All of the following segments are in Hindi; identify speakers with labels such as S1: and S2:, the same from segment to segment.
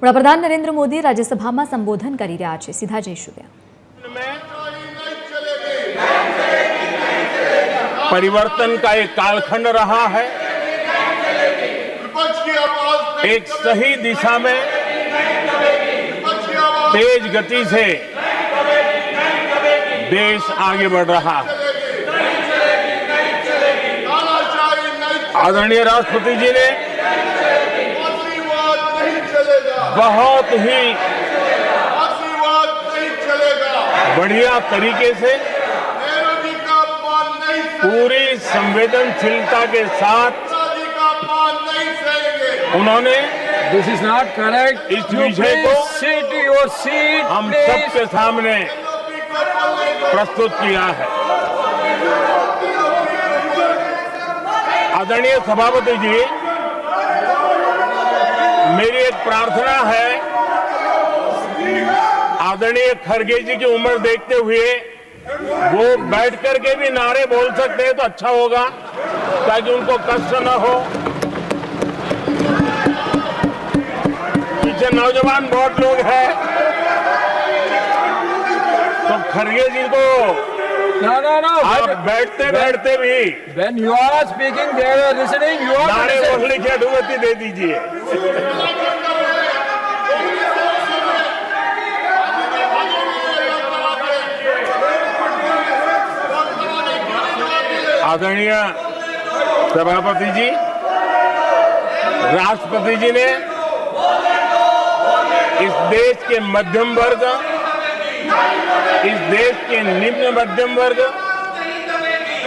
S1: વડાપ્રધાન નરેન્દ્ર મોદી રાજ્યસભામાં સંબોધન કરી રહ્યા છે। સીધા જઈશું ત્યાં।
S2: परिवर्तन का एक कालखंड रहा है। एक सही दिशा में तेज गति से देश आगे बढ़ रहा है। आदरणीय राष्ट्रपति जी ने बहुत ही बढ़िया तरीके से पूरी संवेदनशीलता के साथ उन्होंने
S3: This is not correct.
S2: इस विषय को
S3: Sit your seat,
S2: हम
S3: please.
S2: सबके सामने प्रस्तुत किया है। आदरणीय सभापति जी, मेरी एक प्रार्थना है, आदरणीय खड़गे जी की उम्र देखते हुए वो बैठ करके भी नारे बोल सकते हैं तो अच्छा होगा, ताकि उनको कष्ट न हो। पीछे नौजवान बहुत लोग हैं, तो खड़गे जी को
S3: No.
S2: आज बैठते बैठते भी
S3: When you are speaking, they are listening. You are
S2: नारे
S3: listening.
S2: बोलने की अनुमति दे दीजिए। आदरणीय सभापति जी, राष्ट्रपति जी ने इस देश के मध्यम वर्ग, इस देश के निम्न मध्यम वर्ग,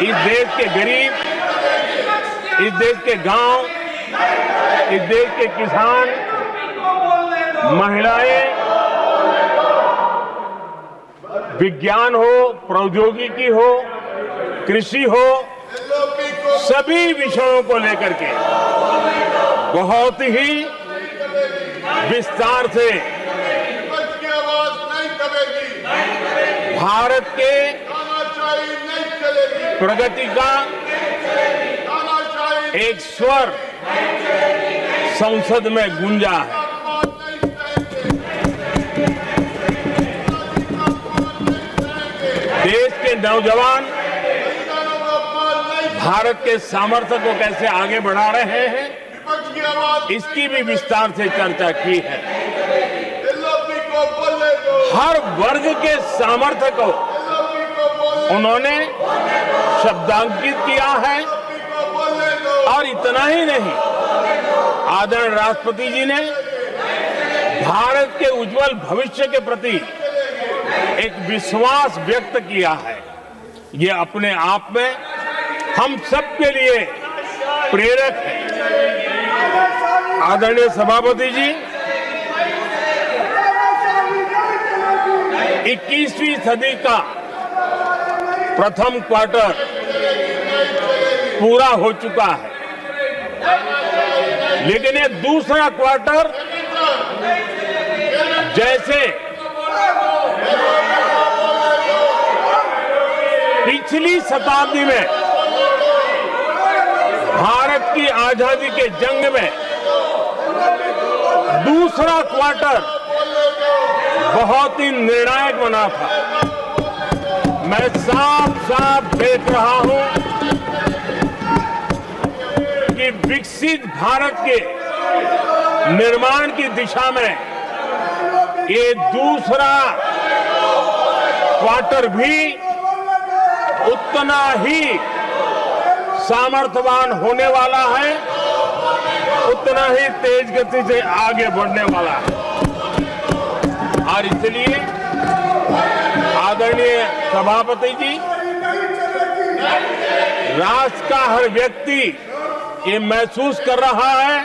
S2: इस देश के गरीब, इस देश के गांव, इस देश के किसान, महिलाएं, विज्ञान हो, प्रौद्योगिकी हो, कृषि हो, सभी विषयों को लेकर के बहुत ही विस्तार से भारत के प्रगति का एक स्वर संसद में गूंजा है। देश के नौजवान भारत के सामर्थ्य को कैसे आगे बढ़ा रहे हैं, इसकी भी विस्तार से चर्चा की है। हर वर्ग के सामर्थ्य को उन्होंने शब्दांकित किया है। और इतना ही नहीं, आदरणीय राष्ट्रपति जी ने भारत के उज्जवल भविष्य के प्रति एक विश्वास व्यक्त किया है। ये अपने आप में हम सबके लिए प्रेरक है। आदरणीय सभापति जी, 21वीं सदी का प्रथम क्वार्टर पूरा हो चुका है, लेकिन ये दूसरा क्वार्टर जैसे पिछली शताब्दी में भारत की आजादी के जंग में दूसरा क्वार्टर बहुत ही निर्णायक बना था। मैं साफ साफ देख रहा हूं कि विकसित भारत के निर्माण की दिशा में ये दूसरा क्वार्टर भी उतना ही सामर्थ्यवान होने वाला है, उतना ही तेज गति से आगे बढ़ने वाला है। और इसलिए आदरणीय सभापति जी, राष्ट्र का हर व्यक्ति ये महसूस कर रहा है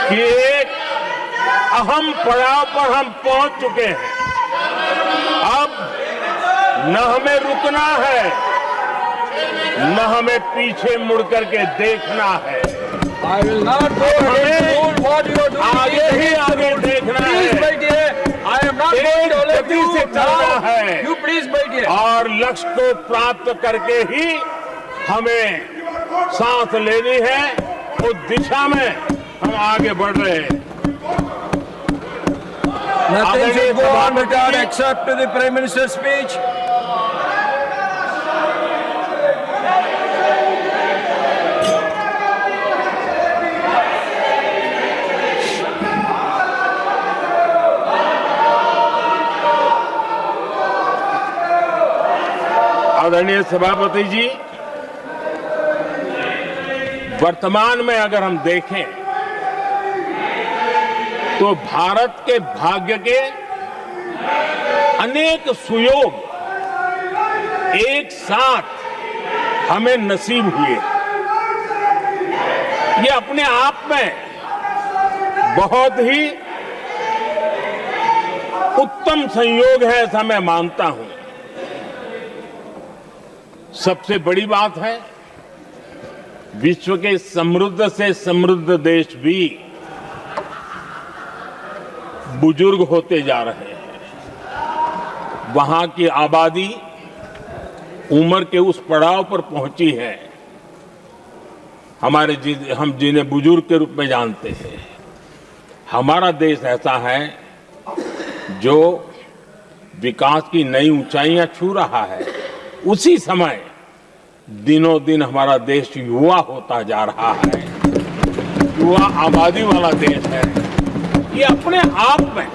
S2: कि एक अहम पड़ाव पर हम पहुंच चुके हैं। अब न हमें रुकना है, न हमें पीछे मुड़ करके देखना है।
S3: I will not go ahead to do what you are doing.
S2: आगे ही आगे देखना
S3: Please,
S2: है,
S3: my dear. I am not going to let
S2: गति
S3: you
S2: से चलना
S3: now.
S2: है।
S3: You please, my dear.
S2: और लक्ष्य को प्राप्त करके ही हमें सांस लेनी है। उस दिशा में हम आगे बढ़ रहे हैं।
S3: Nothing
S2: आदरणीय
S3: should go on
S2: सभापति
S3: without
S2: ji,
S3: except to the Prime Minister's speech.
S2: आदरणीय सभापति जी, वर्तमान में अगर हम देखें तो भारत के भाग्य के अनेक सुयोग एक साथ हमें नसीब हुए। ये अपने आप में बहुत ही उत्तम संयोग है, ऐसा मैं मानता हूं। सबसे बड़ी बात है, विश्व के समृद्ध से समृद्ध देश भी बुजुर्ग होते जा रहे हैं। वहां की आबादी उम्र के उस पड़ाव पर पहुंची है हम जिन्हें बुजुर्ग के रूप में जानते हैं। हमारा देश ऐसा है जो विकास की नई ऊंचाइयां छू रहा है। उसी समय दिनों दिन हमारा देश युवा होता जा रहा है, युवा आबादी वाला देश है। ये अपने आप में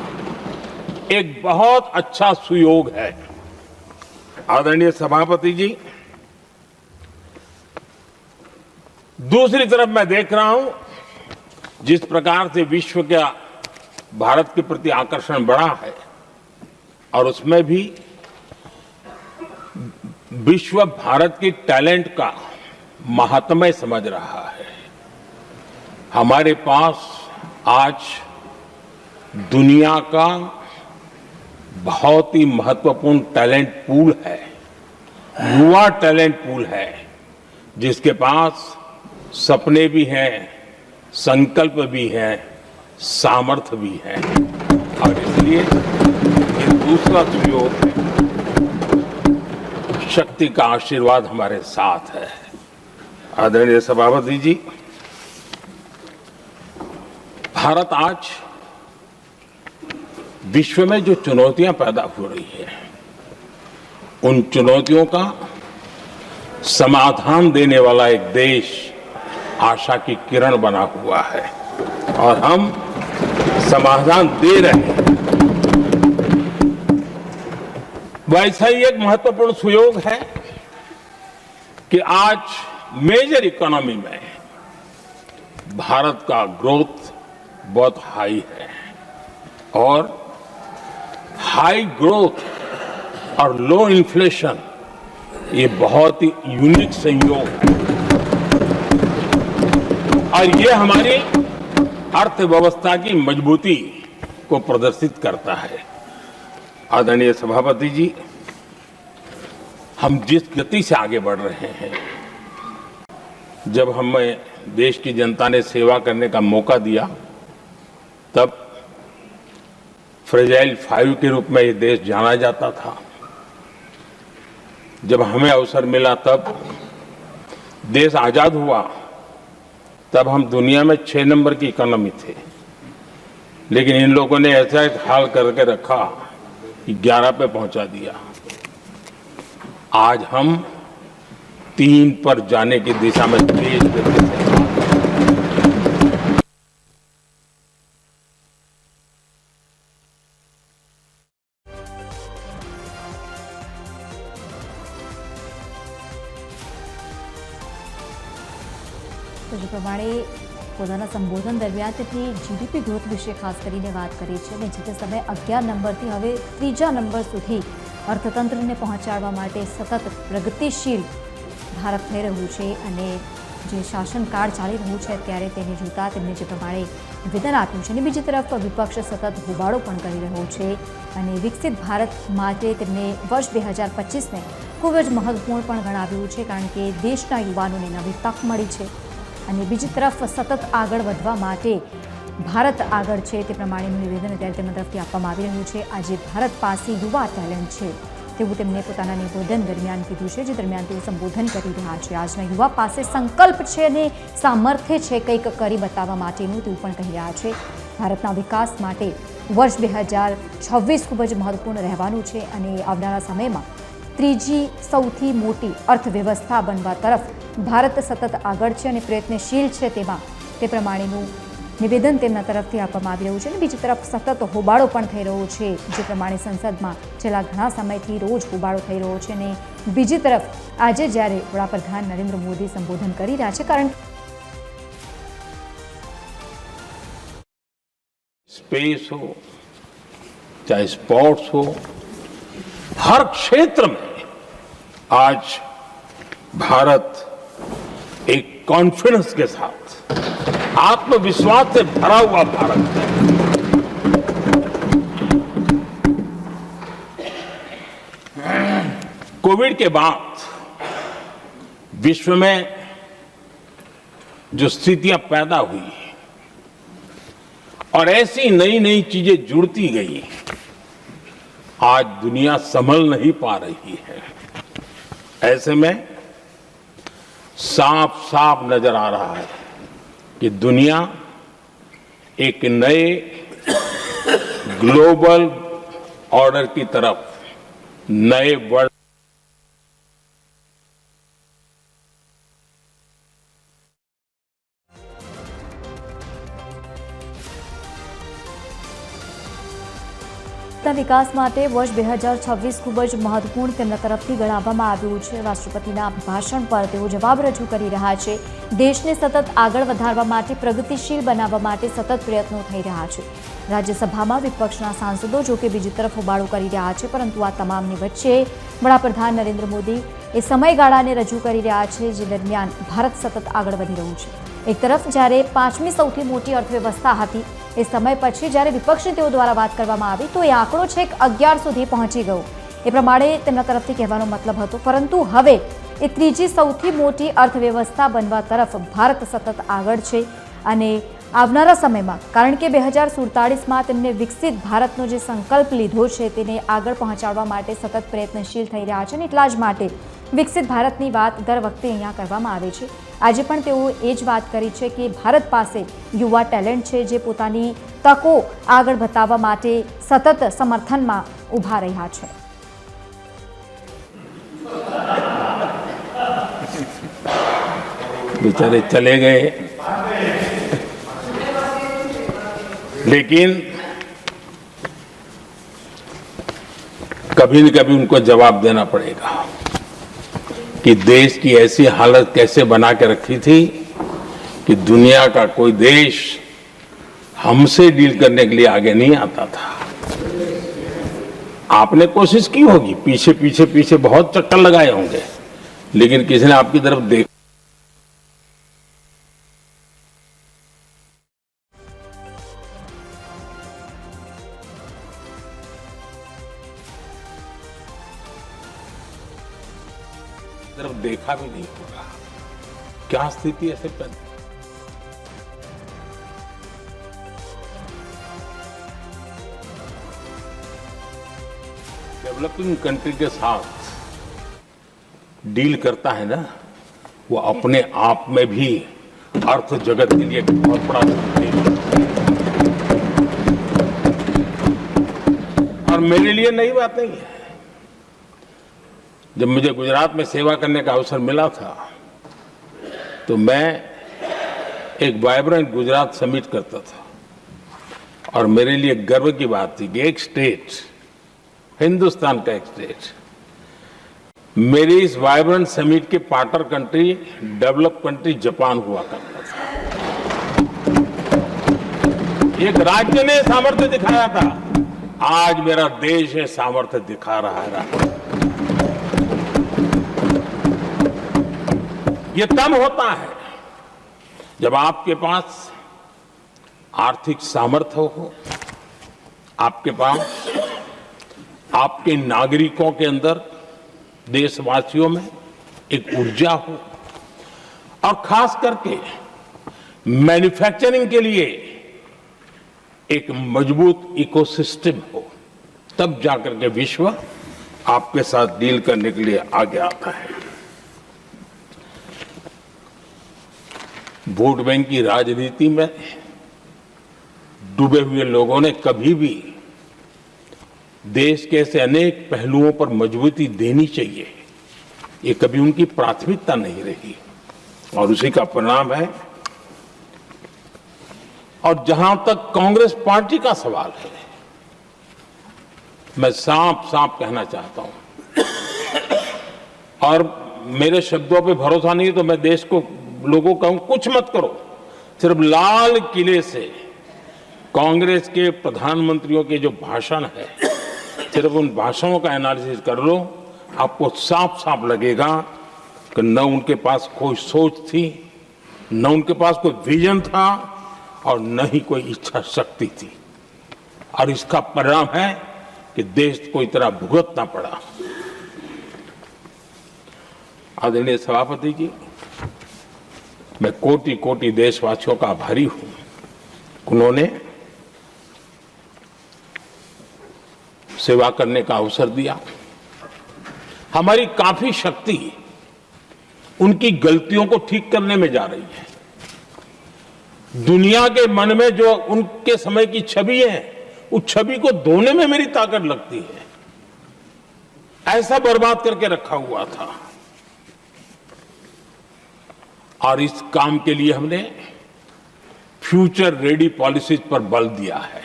S2: एक बहुत अच्छा सुयोग है। आदरणीय सभापति जी, दूसरी तरफ मैं देख रहा हूं जिस प्रकार से विश्व का भारत के प्रति आकर्षण बढ़ा है, और उसमें भी विश्व भारत की टैलेंट का महात्म्य समझ रहा है। हमारे पास आज दुनिया का बहुत ही महत्वपूर्ण टैलेंट पूल है, युवा टैलेंट पूल है, जिसके पास सपने भी हैं, संकल्प भी है, सामर्थ्य भी है। और इसलिए ये दूसरा सुयोग है, शक्ति का आशीर्वाद हमारे साथ है। आदरणीय सभापति जी, भारत आज विश्व में जो चुनौतियां पैदा हो रही है, उन चुनौतियों का समाधान देने वाला एक देश आशा की किरण बना हुआ है, और हम समाधान दे रहे हैं। वैसा ही एक महत्वपूर्ण सुयोग है कि आज मेजर इकोनॉमी में भारत का ग्रोथ बहुत हाई है, और हाई ग्रोथ और लो इन्फ्लेशन ये बहुत ही यूनिक संयोग है, और ये हमारी अर्थव्यवस्था की मजबूती को प्रदर्शित करता है। आदरणीय सभापति जी, हम जिस गति से आगे बढ़ रहे हैं, जब हमें देश की जनता ने सेवा करने का मौका दिया, तब फ्रेजाइल 5 के रूप में ये देश जाना जाता था। जब हमें अवसर मिला, तब देश आजाद हुआ, तब हम दुनिया में 6 नंबर की इकोनॉमी थे। लेकिन इन लोगों ने ऐसा एक हाल करके रखा कि 11 पे पहुंचा दिया। आज हम 3 पर जाने की दिशा में तेज गति से
S1: તો જે પ્રમાણે પોતાના સંબોધન દરમિયાન તેમની જીડીપી ગ્રોથ વિશે ખાસ કરીને વાત કરી છે, અને જે તે સમયે 11 નંબરથી હવે 3જા નંબર સુધી અર્થતંત્રને પહોંચાડવા માટે સતત પ્રગતિશીલ ભારત થઈ રહ્યું છે, અને જે શાસનકાળ ચાલી રહ્યું છે ત્યારે તેને જોતા તેમને જે પ્રમાણે નિવેદન આપ્યું છે, અને બીજી તરફ વિપક્ષ સતત હોબાળો પણ કરી રહ્યો છે, અને વિકસિત ભારત માટે તેમને વર્ષ 2025ને ખૂબ જ મહત્વપૂર્ણ પણ ગણાવ્યું છે, કારણ કે દેશના યુવાનોને નવી તક મળી છે, અને બીજી તરફ સતત આગળ વધવા માટે ભારત આગળ છે તે પ્રમાણેનું નિવેદન અત્યારે તેમના તરફથી આપવામાં આવી રહ્યું છે। આજે ભારત પાસે યુવા ટેલેન્ટ છે તેવું તેમણે પોતાના નિવેદન દરમિયાન કીધું છે, જે દરમિયાન તેઓ સંબોધન કરી રહ્યા છે। આજના યુવા પાસે સંકલ્પ છે અને સામર્થ્ય છે કંઈક કરી બતાવવા માટેનું, તેવું પણ કહી રહ્યા છે। ભારતના વિકાસ માટે વર્ષ 2026 ખૂબ જ મહત્વપૂર્ણ રહેવાનું છે અને આવનારા સમયમાં ત્રીજી સૌથી મોટી અર્થવ્યવસ્થા બનવા તરફ ભારત સતત આગળ છે અને પ્રયત્નશીલ છે તેમાં તે પ્રમાણેનું નિવેદન તેમના તરફથી આપવામાં આવી રહ્યું છે અને બીજી તરફ સતત હોબાળો પણ થઈ રહ્યો છે, જે પ્રમાણે સંસદમાં છેલ્લા ઘણા સમયથી રોજ હોબાળો થઈ રહ્યો છે અને બીજી તરફ આજે જ્યારે વડાપ્રધાન નરેન્દ્ર મોદી સંબોધન કરી રહ્યા છે, કારણ
S2: स्पेस हो चाहे स्पोर्ट्स हो, हर क्षेत्र में आज भारत एक कॉन्फिडेंस के साथ, आत्मविश्वास से भरा हुआ भारत है। कोविड के बाद विश्व में जो स्थितियां पैदा हुई और ऐसी नई नई चीजें जुड़ती गई, आज दुनिया संभल नहीं पा रही है। ऐसे में साफ साफ नजर आ रहा है कि दुनिया एक नए ग्लोबल ऑर्डर की तरफ, नए वर्ल्ड
S1: વિકાસ માટે વર્ષ 2026 ખૂબ જ મહત્વપૂર્ણ તેમના તરફથી ગણાવવામાં આવ્યું છે। રાષ્ટ્રપતિના ભાષણ પર તેઓ જવાબ રજૂ કરી રહ્યા છે। દેશને સતત આગળ વધારવા માટે, પ્રગતિશીલ બનાવવા માટે સતત પ્રયત્નો થઈ રહ્યા છે। રાજ્યસભામાં વિપક્ષના સાંસદો જો કે બીજી તરફ હોબાળો કરી રહ્યા છે, પરંતુ આ તમામની વચ્ચે વડાપ્રધાન નરેન્દ્ર મોદી એ સમયગાળાને રજૂ કરી રહ્યા છે જે દરમિયાન ભારત સતત આગળ વધી રહ્યું છે। એક તરફ જ્યારે પાંચમી સૌથી મોટી અર્થવ્યવસ્થા હતી એ સમય પછી જ્યારે વિપક્ષની તેઓ દ્વારા વાત કરવામાં આવી તો એ આંકડો છેક 11 સુધી પહોંચી ગયો, એ પ્રમાણે તેમના તરફથી કહેવાનો મતલબ હતો। પરંતુ હવે એ ત્રીજી સૌથી મોટી અર્થવ્યવસ્થા બનવા તરફ ભારત સતત આગળ છે અને આવનારા સમયમાં, કારણ કે 2047માં તેમને વિકસિત ભારતનો જે સંકલ્પ લીધો છે તેને આગળ પહોંચાડવા માટે સતત પ્રયત્નશીલ થઈ રહ્યા છે અને એટલા જ માટે વિકસિત ભારતની વાત દર વખતે અહીંયા કરવામાં આવે છે। આજે પણ તેઓ એ જ વાત કરી છે કે ભારત પાસે યુવા ટેલેન્ટ છે જે પોતાની તકો આગળ બતાવવા માટે સતત સમર્થનમાં ઊભા રહ્યા છે।
S2: बेचारे चले गए, लेकिन कभी न कभी उनको जवाब देना पड़ेगा कि देश की ऐसी हालत कैसे बना के रखी थी कि दुनिया का कोई देश हमसे डील करने के लिए आगे नहीं आता था। आपने कोशिश की होगी, पीछे पीछे पीछे बहुत चक्कर लगाए होंगे, लेकिन किसी ने आपकी तरफ देखा तरफ देखा भी नहीं होगा। क्या स्थिति ऐसे पैदा, डेवलपिंग कंट्री के साथ डील करता है ना, वो अपने आप में भी अर्थ जगत के लिए एक बहुत बड़ा चुनौती है। और मेरे लिए नई बात नहीं है। जब मुझे गुजरात में सेवा करने का अवसर मिला था तो मैं एक वाइब्रेंट गुजरात समिट करता था और मेरे लिए गर्व की बात थी कि एक स्टेट, हिंदुस्तान का एक स्टेट, मेरी इस वाइब्रेंट समिट के partner country, develop country Japan हुआ करता था। एक राज्य ने सामर्थ्य दिखाया था, आज मेरा देश है सामर्थ्य दिखा रहा है। ये तब होता है जब आपके पास आर्थिक सामर्थ्य हो, आपके पास आपके नागरिकों के अंदर, देशवासियों में एक ऊर्जा हो और खास करके मैन्युफैक्चरिंग के लिए एक मजबूत इकोसिस्टम हो, तब जाकर के विश्व आपके साथ डील करने के लिए आगे आता है। वोट बैंक की राजनीति में डूबे हुए लोगों ने कभी भी देश के ऐसे अनेक पहलुओं पर मजबूती देनी चाहिए, ये कभी उनकी प्राथमिकता नहीं रही और उसी का परिणाम है। और जहां तक कांग्रेस पार्टी का सवाल है, मैं साफ साफ कहना चाहता हूं और मेरे शब्दों पे भरोसा नहीं तो मैं देश को लोगों को कहूं कुछ मत करो, सिर्फ लाल किले से कांग्रेस के प्रधानमंत्रियों के जो भाषण है, सिर्फ उन भाषणों का एनालिसिस कर लो, आपको साफ साफ लगेगा कि न उनके पास कोई सोच थी, न उनके पास कोई विजन था और न ही कोई इच्छा शक्ति थी। और इसका परिणाम है कि देश को इतना भुगतना पड़ा। आदरणीय सभापति जी, मैं कोटि कोटि देशवासियों का आभारी हूं। उन्होंने सेवा करने का अवसर दिया। हमारी काफी शक्ति उनकी गलतियों को ठीक करने में जा रही है। दुनिया के मन में जो उनके समय की छवि है, उस छवि को धोने में मेरी ताकत लगती है। ऐसा बर्बाद करके रखा हुआ था और इस काम के लिए हमने फ्यूचर रेडी पॉलिसीज पर बल दिया है।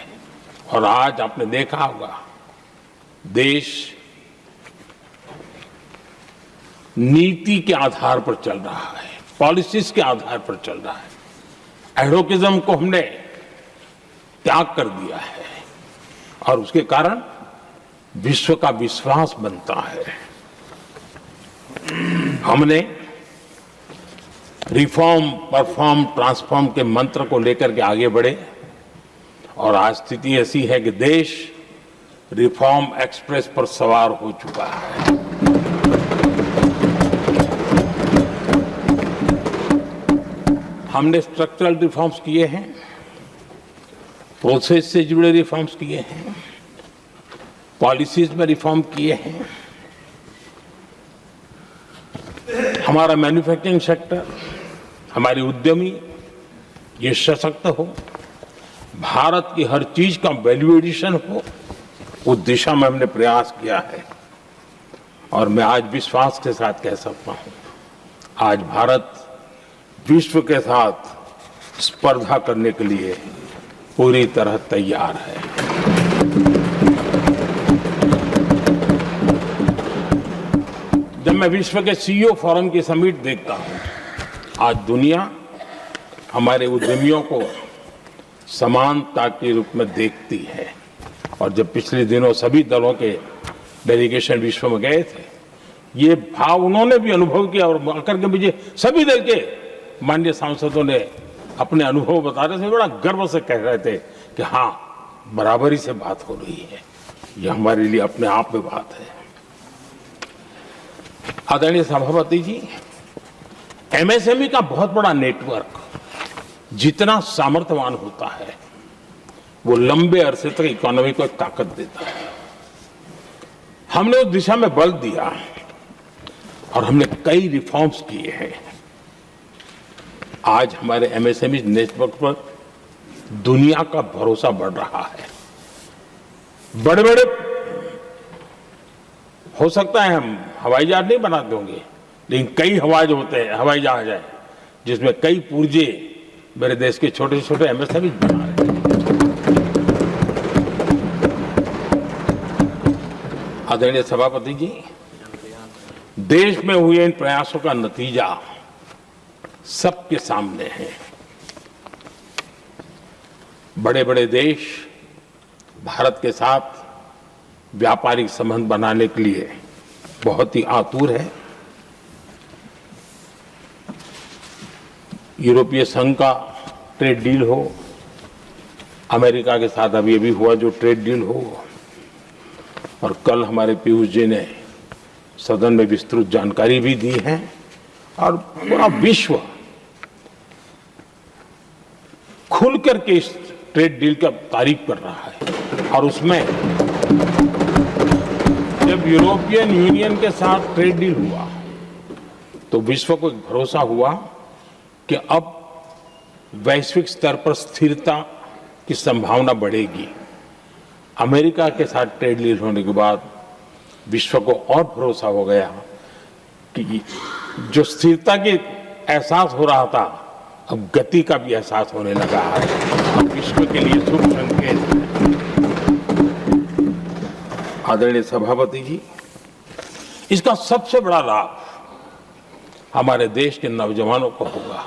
S2: और आज आपने देखा होगा देश नीति के आधार पर चल रहा है, पॉलिसीज के आधार पर चल रहा है। एडोकिज्म को हमने त्याग कर दिया है और उसके कारण विश्व का विश्वास बनता है। हमने रिफॉर्म, परफॉर्म, ट्रांसफॉर्म के मंत्र को लेकर के आगे बढ़े और आज स्थिति ऐसी है कि देश रिफॉर्म एक्सप्रेस पर सवार हो चुका है। हमने स्ट्रक्चरल रिफॉर्म्स किए हैं, प्रोसेस से जुड़े रिफॉर्म्स किए हैं, पॉलिसीज में रिफॉर्म किए हैं। हमारा मैन्युफैक्चरिंग सेक्टर, हमारे उद्यमी ये सशक्त हो, भारत की हर चीज का वैल्यू एडिशन हो, उस दिशा में हमने प्रयास किया है। और मैं आज विश्वास के साथ कह सकता हूं, आज भारत विश्व के साथ स्पर्धा करने के लिए पूरी तरह तैयार है। जब मैं विश्व के सीईओ फोरम की समिट देखता हूं, आज दुनिया हमारे उद्यमियों को समानता के रूप में देखती है। और जब पिछले दिनों सभी दलों के डेलीगेशन विश्व में गए थे, ये भाव उन्होंने भी अनुभव किया और आकर के मुझे सभी दल के माननीय सांसदों ने अपने अनुभव बता रहे थे, बड़ा गर्व से कह रहे थे कि हाँ, बराबरी से बात हो रही है। ये हमारे लिए अपने आप में बात है। आदरणीय सभापति जी, एमएसएमई का बहुत बड़ा नेटवर्क जितना सामर्थ्यवान होता है, वो लंबे अरसे तक इकोनॉमी को एक ताकत देता है। हमने उस दिशा में बल दिया और हमने कई रिफॉर्म्स किए हैं। आज हमारे एमएसएमई नेटवर्क पर दुनिया का भरोसा बढ़ रहा है। बड़े बड़े हो सकता है हम हवाई जहाज नहीं बनाते होंगे, लेकिन कई हवाई जहाज है जिसमें कई पुर्जे मेरे देश के छोटे छोटे एमएसएमई बना रहे हैं। आदरणीय सभापति जी, देश में हुए इन प्रयासों का नतीजा सबके सामने है। बड़े बड़े देश भारत के साथ व्यापारिक संबंध बनाने के लिए बहुत ही आतुर है। यूरोपीय संघ का ट्रेड डील हो, अमेरिका के साथ अभी हुआ जो ट्रेड डील हो, और कल हमारे पीयूष जी ने सदन में विस्तृत जानकारी भी दी है। और पूरा विश्व खुल करके इस ट्रेड डील का तारीफ कर रहा है। और उसमें जब यूरोपियन यूनियन के साथ ट्रेड डील हुआ तो विश्व को एक भरोसा हुआ कि अब वैश्विक स्तर पर स्थिरता की संभावना बढ़ेगी। अमेरिका के साथ ट्रेड डील होने के बाद विश्व को और भरोसा हो गया कि जो स्थिरता की एहसास हो रहा था, अब गति का भी एहसास होने लगा है। अब विश्व के लिए शुभ संकेत है। आदरणीय सभापति जी, इसका सबसे बड़ा लाभ हमारे देश के नौजवानों को होगा।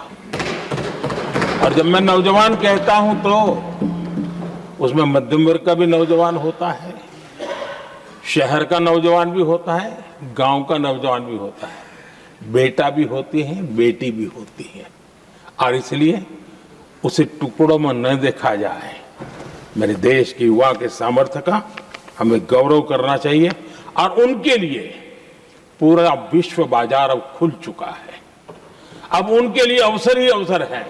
S2: और जब मैं नौजवान कहता हूं तो उसमें मध्यम वर्ग का भी नौजवान होता है, शहर का नौजवान भी होता है, गांव का नौजवान भी होता है, बेटा भी होती है, बेटी भी होती है। और इसलिए उसे टुकड़ों में न देखा जाए। मेरे देश के युवा के सामर्थ्य का हमें गौरव करना चाहिए और उनके लिए पूरा विश्व बाजार अब खुल चुका है। अब उनके लिए अवसर ही अवसर है।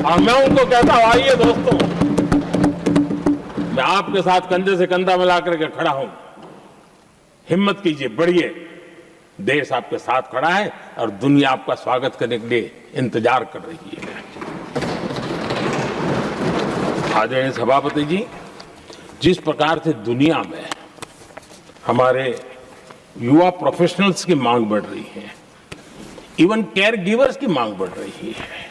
S2: और मैं उनको कहता हूं, आइए दोस्तों, मैं आपके साथ कंधे से कंधा मिला करके खड़ा हूं। हिम्मत कीजिए, बढ़िए। देश आपके साथ खड़ा है और दुनिया आपका स्वागत करने के लिए इंतजार कर रही है। आदरणीय सभापति जी, जिस प्रकार से दुनिया में हमारे युवा प्रोफेशनल्स की मांग बढ़ रही है, इवन केयर गिवर्स की मांग बढ़ रही है।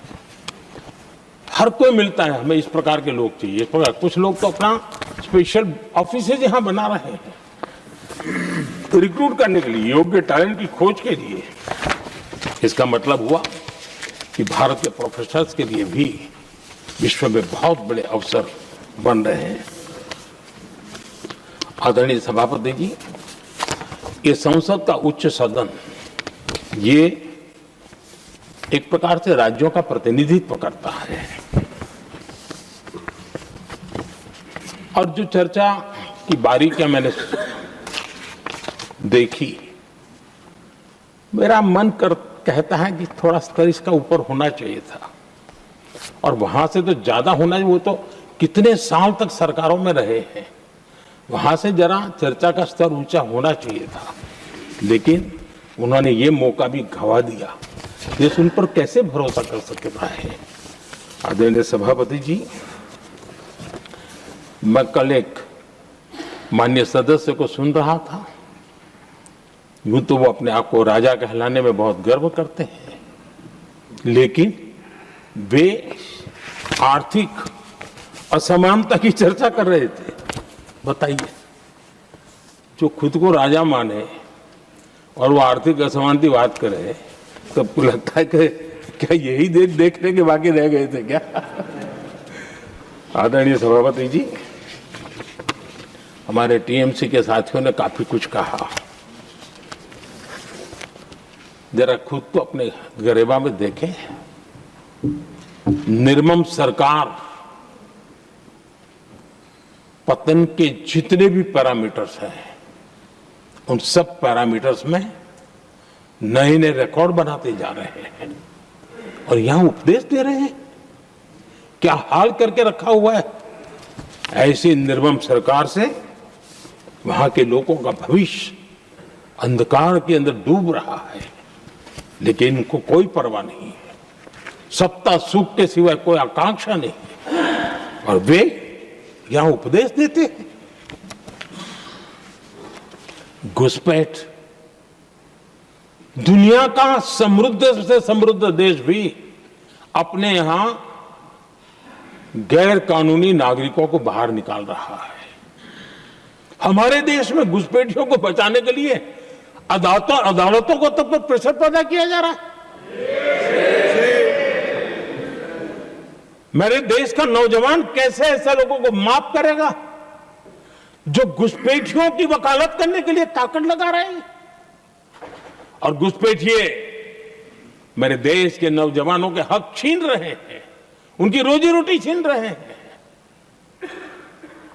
S2: हर कोई मिलता है, हमें इस प्रकार के लोग चाहिए। इस प्रकार कुछ लोग तो अपना स्पेशल ऑफिस यहां बना रहे हैं रिक्रूट करने के लिए, योग्य टैलेंट की खोज के लिए। इसका मतलब हुआ कि भारत के प्रोफेशनल्स के लिए भी विश्व में बहुत बड़े अवसर बन रहे हैं। आदरणीय सभापति जी, ये संसद का उच्च सदन, ये एक प्रकार से राज्यों का प्रतिनिधित्व करता है। और जो चर्चा की बारीकियां मैंने देखी, मेरा मन कहता है कि थोड़ा स्तर इसका ऊपर होना चाहिए था। और वहां से तो ज्यादा होना, वो तो कितने साल तक सरकारों में रहे हैं, वहां से जरा चर्चा का स्तर ऊंचा होना चाहिए था। लेकिन उन्होंने ये मौका भी गंवा दिया। देश उन पर कैसे भरोसा कर सकता है। आदरणीय सभापति जी, मैं कल एक माननीय सदस्य को सुन रहा था। यूं तो वो अपने आप को राजा कहलाने में बहुत गर्व करते हैं, लेकिन वे आर्थिक असमानता की चर्चा कर रहे थे। बताइए, जो खुद को राजा माने और वो आर्थिक असमानता की बात करे, तो आपको लगता है कि क्या यही देखने के बाकी रह गए थे क्या? आदरणीय सभापति जी, हमारे टीएमसी के साथियों ने काफी कुछ कहा। जरा खुद तो अपने गरेबा में देखें। निर्मम सरकार पतन के जितने भी पैरामीटर्स हैं, उन सब पैरामीटर्स में नए नए रिकॉर्ड बनाते जा रहे हैं और यहां उपदेश दे रहे हैं। क्या हाल करके रखा हुआ है। ऐसी निर्मम सरकार से वहां के लोगों का भविष्य अंधकार के अंदर डूब रहा है, लेकिन इनको कोई परवाह नहीं है। सत्ता सुख के सिवाय कोई आकांक्षा नहीं है और वे यहां उपदेश देते हैं। घुसपैठ, दुनिया का समृद्ध से समृद्ध देश भी अपने यहां गैर कानूनी नागरिकों को बाहर निकाल रहा है। हमारे देश में घुसपैठियों को बचाने के लिए अदालतों को तब तक प्रेशर पैदा किया जा रहा है। मेरे देश का नौजवान कैसे ऐसे लोगों को माफ करेगा जो घुसपैठियों की वकालत करने के लिए ताकत लगा रहे हैं। और घुसपैठिए मेरे देश के नौजवानों के हक छीन रहे हैं, उनकी रोजी रोटी छीन रहे हैं,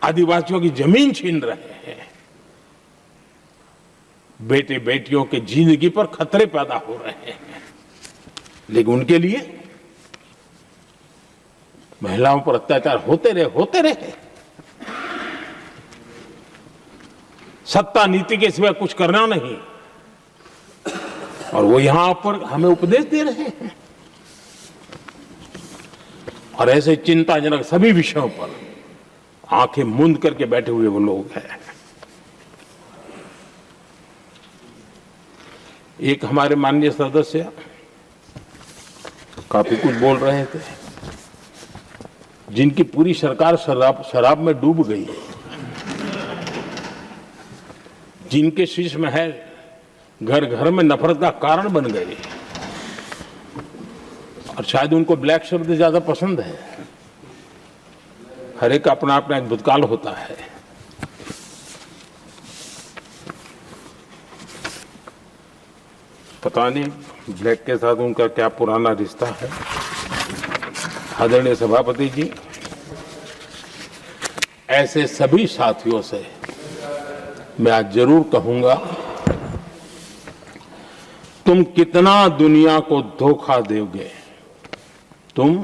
S2: आदिवासियों की जमीन छीन रहे हैं। बेटे बेटियों के जिंदगी पर खतरे पैदा हो रहे हैं, लेकिन उनके लिए महिलाओं पर अत्याचार होते रहे। सत्ता नीति के सिवा कुछ करना नहीं, और वो यहां पर हमें उपदेश दे रहे हैं। और ऐसे चिंताजनक सभी विषयों पर आंखें मूंद करके बैठे हुए वो लोग हैं। एक हमारे माननीय सदस्य काफी कुछ बोल रहे थे, जिनकी पूरी सरकार शराब में डूब गई, जिनके शीश महल घर घर में नफरत का कारण बन गए, और शायद उनको ब्लैक शब्द ज्यादा पसंद है। हर एक अपना अपना एक भूतकाल होता है। पता नहीं ब्लैक के साथ उनका क्या पुराना रिश्ता है। आदरणीय सभापति जी, ऐसे सभी साथियों से मैं आज जरूर कहूंगा, तुम कितना दुनिया को धोखा दोगे, तुम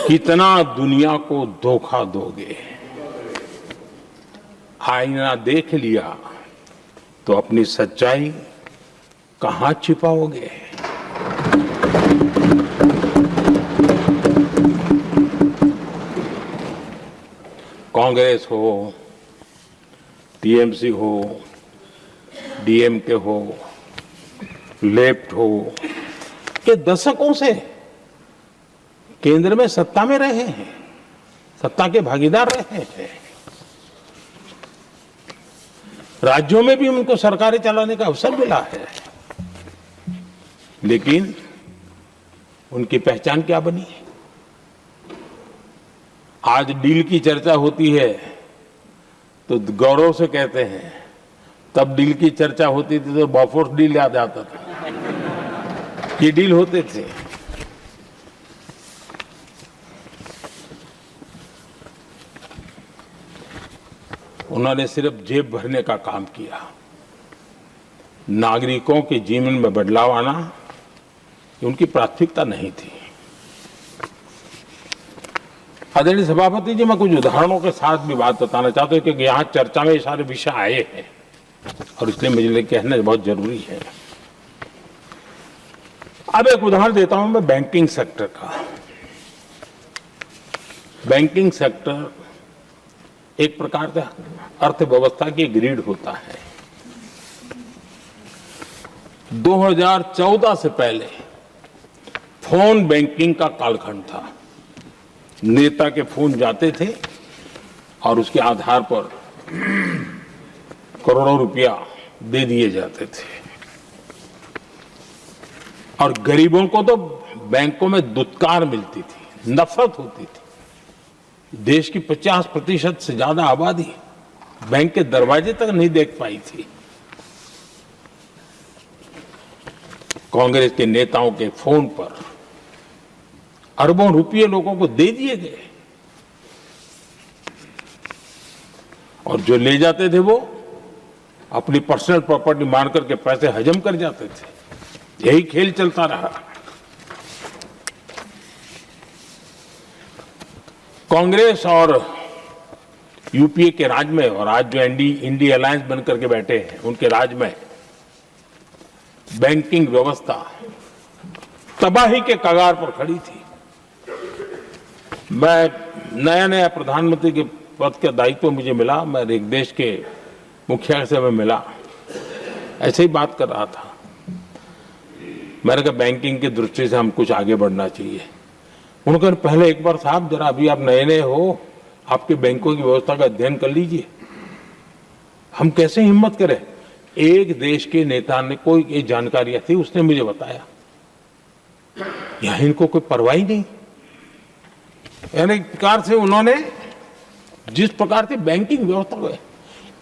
S2: कितना दुनिया को धोखा दोगे। आईना देख लिया तो अपनी सच्चाई कहां छिपाओगे। कांग्रेस हो, टीएमसी हो, डीएमके हो, लेफ्ट हो, के दशकों से केंद्र में सत्ता में रहे हैं, सत्ता के भागीदार रहे हैं। राज्यों में भी उनको सरकारें चलाने का अवसर मिला है, लेकिन उनकी पहचान क्या बनी। आज डील की चर्चा होती है तो गौरव से कहते हैं, तब डील की चर्चा होती थी तो बॉफोर्स डील याद आता था। ये डील होते थे। उन्होंने सिर्फ जेब भरने का काम किया। नागरिकों के जीवन में बदलाव आना उनकी प्राथमिकता नहीं थी। आदरणीय सभापति जी, मैं कुछ उदाहरणों के साथ भी बात बताना चाहता हूं, क्योंकि यहाँ चर्चा में ये सारे विषय आए हैं और इसलिए मुझे कहना बहुत जरूरी है। अब एक उदाहरण देता हूं मैं बैंकिंग सेक्टर का। बैंकिंग सेक्टर एक प्रकार से अर्थव्यवस्था की ग्रिड होता है। 2014 से पहले फोन बैंकिंग का कालखंड था। नेता के फोन जाते थे और उसके आधार पर करोड़ों रुपया दे दिए जाते थे, और गरीबों को तो बैंकों में दुत्कार मिलती थी, नफरत होती थी। देश की 50% से ज्यादा आबादी बैंक के दरवाजे तक नहीं देख पाई थी। कांग्रेस के नेताओं के फोन पर अरबों रुपये लोगों को दे दिए गए, और जो ले जाते थे वो अपनी पर्सनल प्रॉपर्टी मान करके पैसे हजम कर जाते थे। यही खेल चलता रहा। कांग्रेस और यूपीए के राज में, और आज जो इंडी अलायंस बन करके बैठे हैं, उनके राज में बैंकिंग व्यवस्था तबाही के कगार पर खड़ी थी। मैं नया प्रधानमंत्री के पद का दायित्व मुझे मिला, मैं एक देश के मुखिया से मैं मिला, ऐसे ही बात कर रहा था। मैंने कहा बैंकिंग की दृष्टि से हम कुछ आगे बढ़ना चाहिए। उन्होंने कहा पहले एक बार साहब जरा, अभी आप नए हो, आपके बैंकों की व्यवस्था का अध्ययन कर लीजिए। हम कैसे हिम्मत करें। एक देश के नेता ने कोई एक जानकारियां थी, उसने मुझे बताया, यहां इनको कोई परवाह ही नहीं। यानी एक प्रकार से उन्होंने जिस प्रकार से बैंकिंग व्यवस्था को,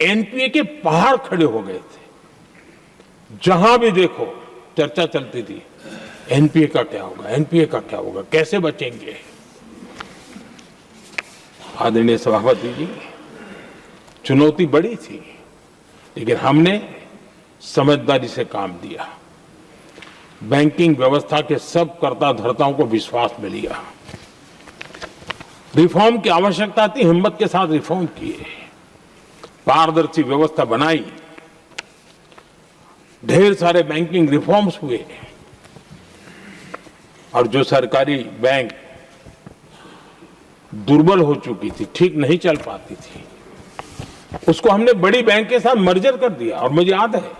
S2: एनपीए के पहाड़ खड़े हो गए थे। जहां भी देखो चर्चा चलती थी, एनपीए का क्या होगा, एनपीए का क्या होगा, कैसे बचेंगे। आदरणीय सभापति जी, चुनौती बड़ी थी, लेकिन हमने समझदारी से काम दिया। बैंकिंग व्यवस्था के सब कर्ता धर्ताओं को विश्वास में लिया। रिफॉर्म की आवश्यकता थी, हिम्मत के साथ रिफॉर्म किए, पारदर्शी व्यवस्था बनाई, ढेर सारे बैंकिंग रिफॉर्म्स हुए, और जो सरकारी बैंक दुर्बल हो चुकी थी, ठीक नहीं चल पाती थी, उसको हमने बड़ी बैंक के साथ मर्जर कर दिया। और मुझे याद है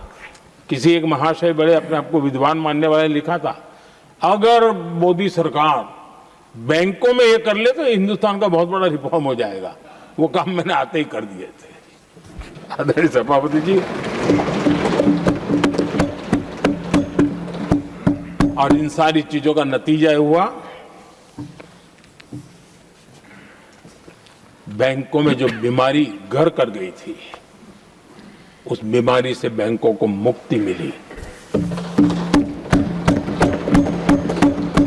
S2: किसी एक महाशय बड़े अपने आप को विद्वान मानने वाले ने लिखा था, अगर मोदी सरकार बैंकों में ये कर ले तो हिंदुस्तान का बहुत बड़ा रिफॉर्म हो जाएगा। वो काम मैंने आते ही कर दिए थे। आदरणीय सभापति जी, और इन सारी चीजों का नतीजा हुआ बैंकों में जो बीमारी घर कर गई थी, उस बीमारी से बैंकों को मुक्ति मिली।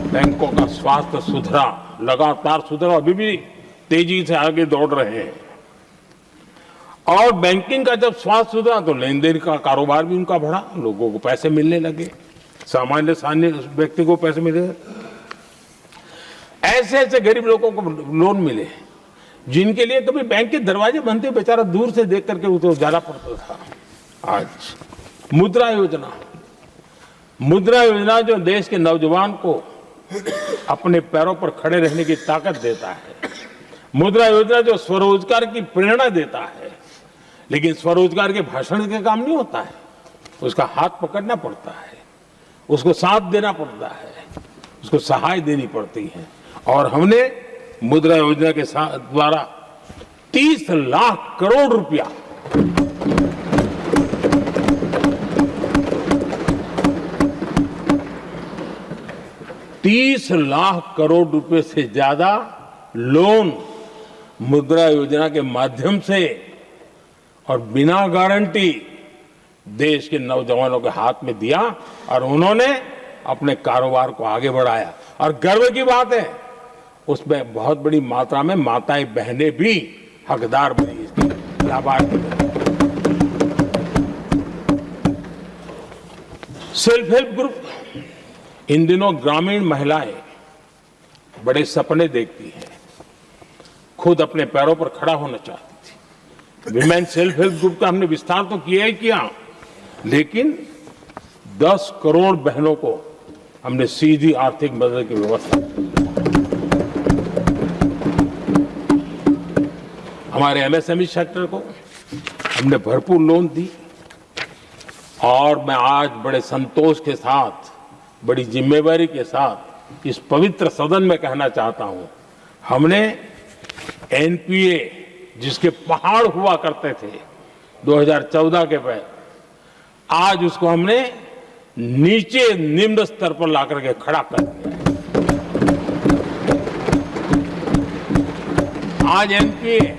S2: बैंकों का स्वास्थ्य सुधरा, लगातार सुधरा, अभी भी तेजी से आगे दौड़ रहे हैं। और बैंकिंग का जब स्वास्थ्य सुधरा तो लेन देन का कारोबार भी उनका बढ़ा, लोगों को पैसे मिलने लगे, सामान्य व्यक्ति को पैसे मिले। ऐसे ऐसे गरीब लोगों को लोन मिले जिनके लिए कभी बैंक के दरवाजे बंद थे, बेचारा दूर से देख करके उसे जाना पड़ता था। आज मुद्रा योजना, मुद्रा योजना जो देश के नौजवान को अपने पैरों पर खड़े रहने की ताकत देता है, मुद्रा योजना जो स्वरोजगार की प्रेरणा देता है, लेकिन स्वरोजगार के भाषण के काम नहीं होता है, उसका हाथ पकड़ना पड़ता है, उसको साथ देना पड़ता है, उसको सहाय देनी पड़ती है। और हमने मुद्रा योजना के साथ द्वारा 30 लाख करोड़ रुपया ₹30 लाख से ज्यादा लोन मुद्रा योजना के माध्यम से और बिना गारंटी देश के नौजवानों के हाथ में दिया और उन्होंने अपने कारोबार को आगे बढ़ाया। और गर्व की बात है, उसमें बहुत बड़ी मात्रा में माताएं बहनें भी हकदार बनी, इसकी लाभार्थी बनी। सेल्फ हेल्प ग्रुप, इन दिनों ग्रामीण महिलाएं बड़े सपने देखती हैं, खुद अपने पैरों पर खड़ा होना चाहती थी। विमेन सेल्फ हेल्प ग्रुप का हमने विस्तार तो किया ही किया, लेकिन 10 करोड़ बहनों को हमने सीधी आर्थिक मदद की व्यवस्था की। हमारे एमएसएमई सेक्टर को हमने भरपूर लोन दी। और मैं आज बड़े संतोष के साथ, बड़ी जिम्मेवारी के साथ इस पवित्र सदन में कहना चाहता हूं, हमने एनपीए जिसके पहाड़ हुआ करते थे 2014 के पहले, आज उसको हमने नीचे निम्न स्तर पर ला करके खड़ा कर दिया है। आज एनपीए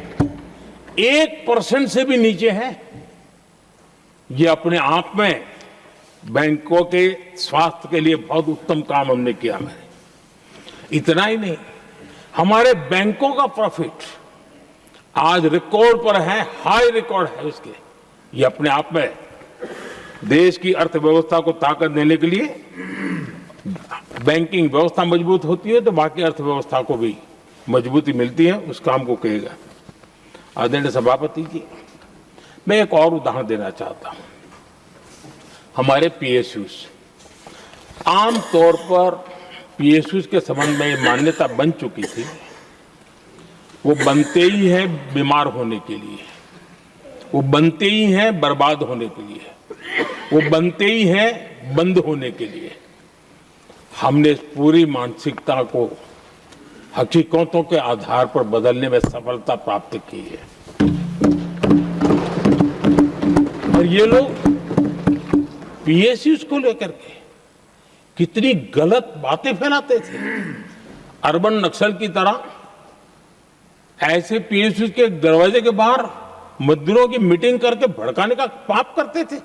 S2: 1% से भी नीचे है। ये अपने आप में बैंकों के स्वास्थ्य के लिए बहुत उत्तम काम हमने किया। मैंने इतना ही नहीं, हमारे बैंकों का प्रॉफिट आज रिकॉर्ड पर है, हाई रिकॉर्ड है उसके। ये अपने आप में देश की अर्थव्यवस्था को ताकत देने के लिए, बैंकिंग व्यवस्था मजबूत होती है तो बाकी अर्थव्यवस्था को भी मजबूती मिलती है। उस काम को कहेगा। आदरणीय सभापति जी, मैं एक और उदाहरण देना चाहता हूं। हमारे पीएसयूज, आमतौर पर पीएसयूज के संबंध में मान्यता बन चुकी थी, वो बनते ही हैं बीमार होने के लिए, वो बनते ही हैं बर्बाद होने के लिए, वो बनते ही हैं बंद होने के लिए। हमने इस पूरी मानसिकता को हकीकतों के आधार पर बदलने में सफलता प्राप्त की है। और ये लोग पीएसयूज को लेकर के कितनी गलत बातें फैलाते थे। अर्बन नक्सल की तरह ऐसे पीएसयूज के दरवाजे के बाहर मजदूरों की मीटिंग करके भड़काने का पाप करते थे,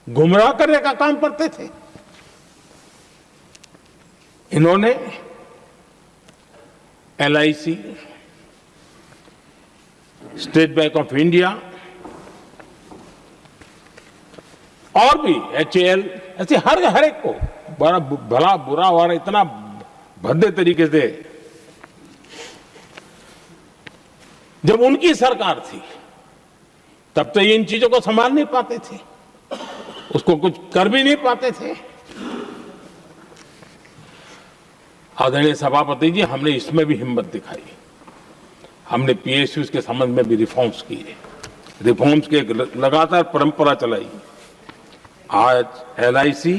S2: गुमराह करने का काम करते थे। इन्होंने LIC, state bank of India और भी HAL, ऐसे हर एक को बड़ा भला बुरा और इतना भद्दे तरीके से, जब उनकी सरकार थी तब तो ये इन चीजों को संभाल नहीं पाते थे, उसको कुछ कर भी नहीं पाते थे। आदरणीय सभापति जी, हमने इसमें भी हिम्मत दिखाई हमने पीएसयूज के संबंध में भी रिफॉर्म्स किए, रिफॉर्म्स की एक लगातार परंपरा चलाई। आज एलआईसी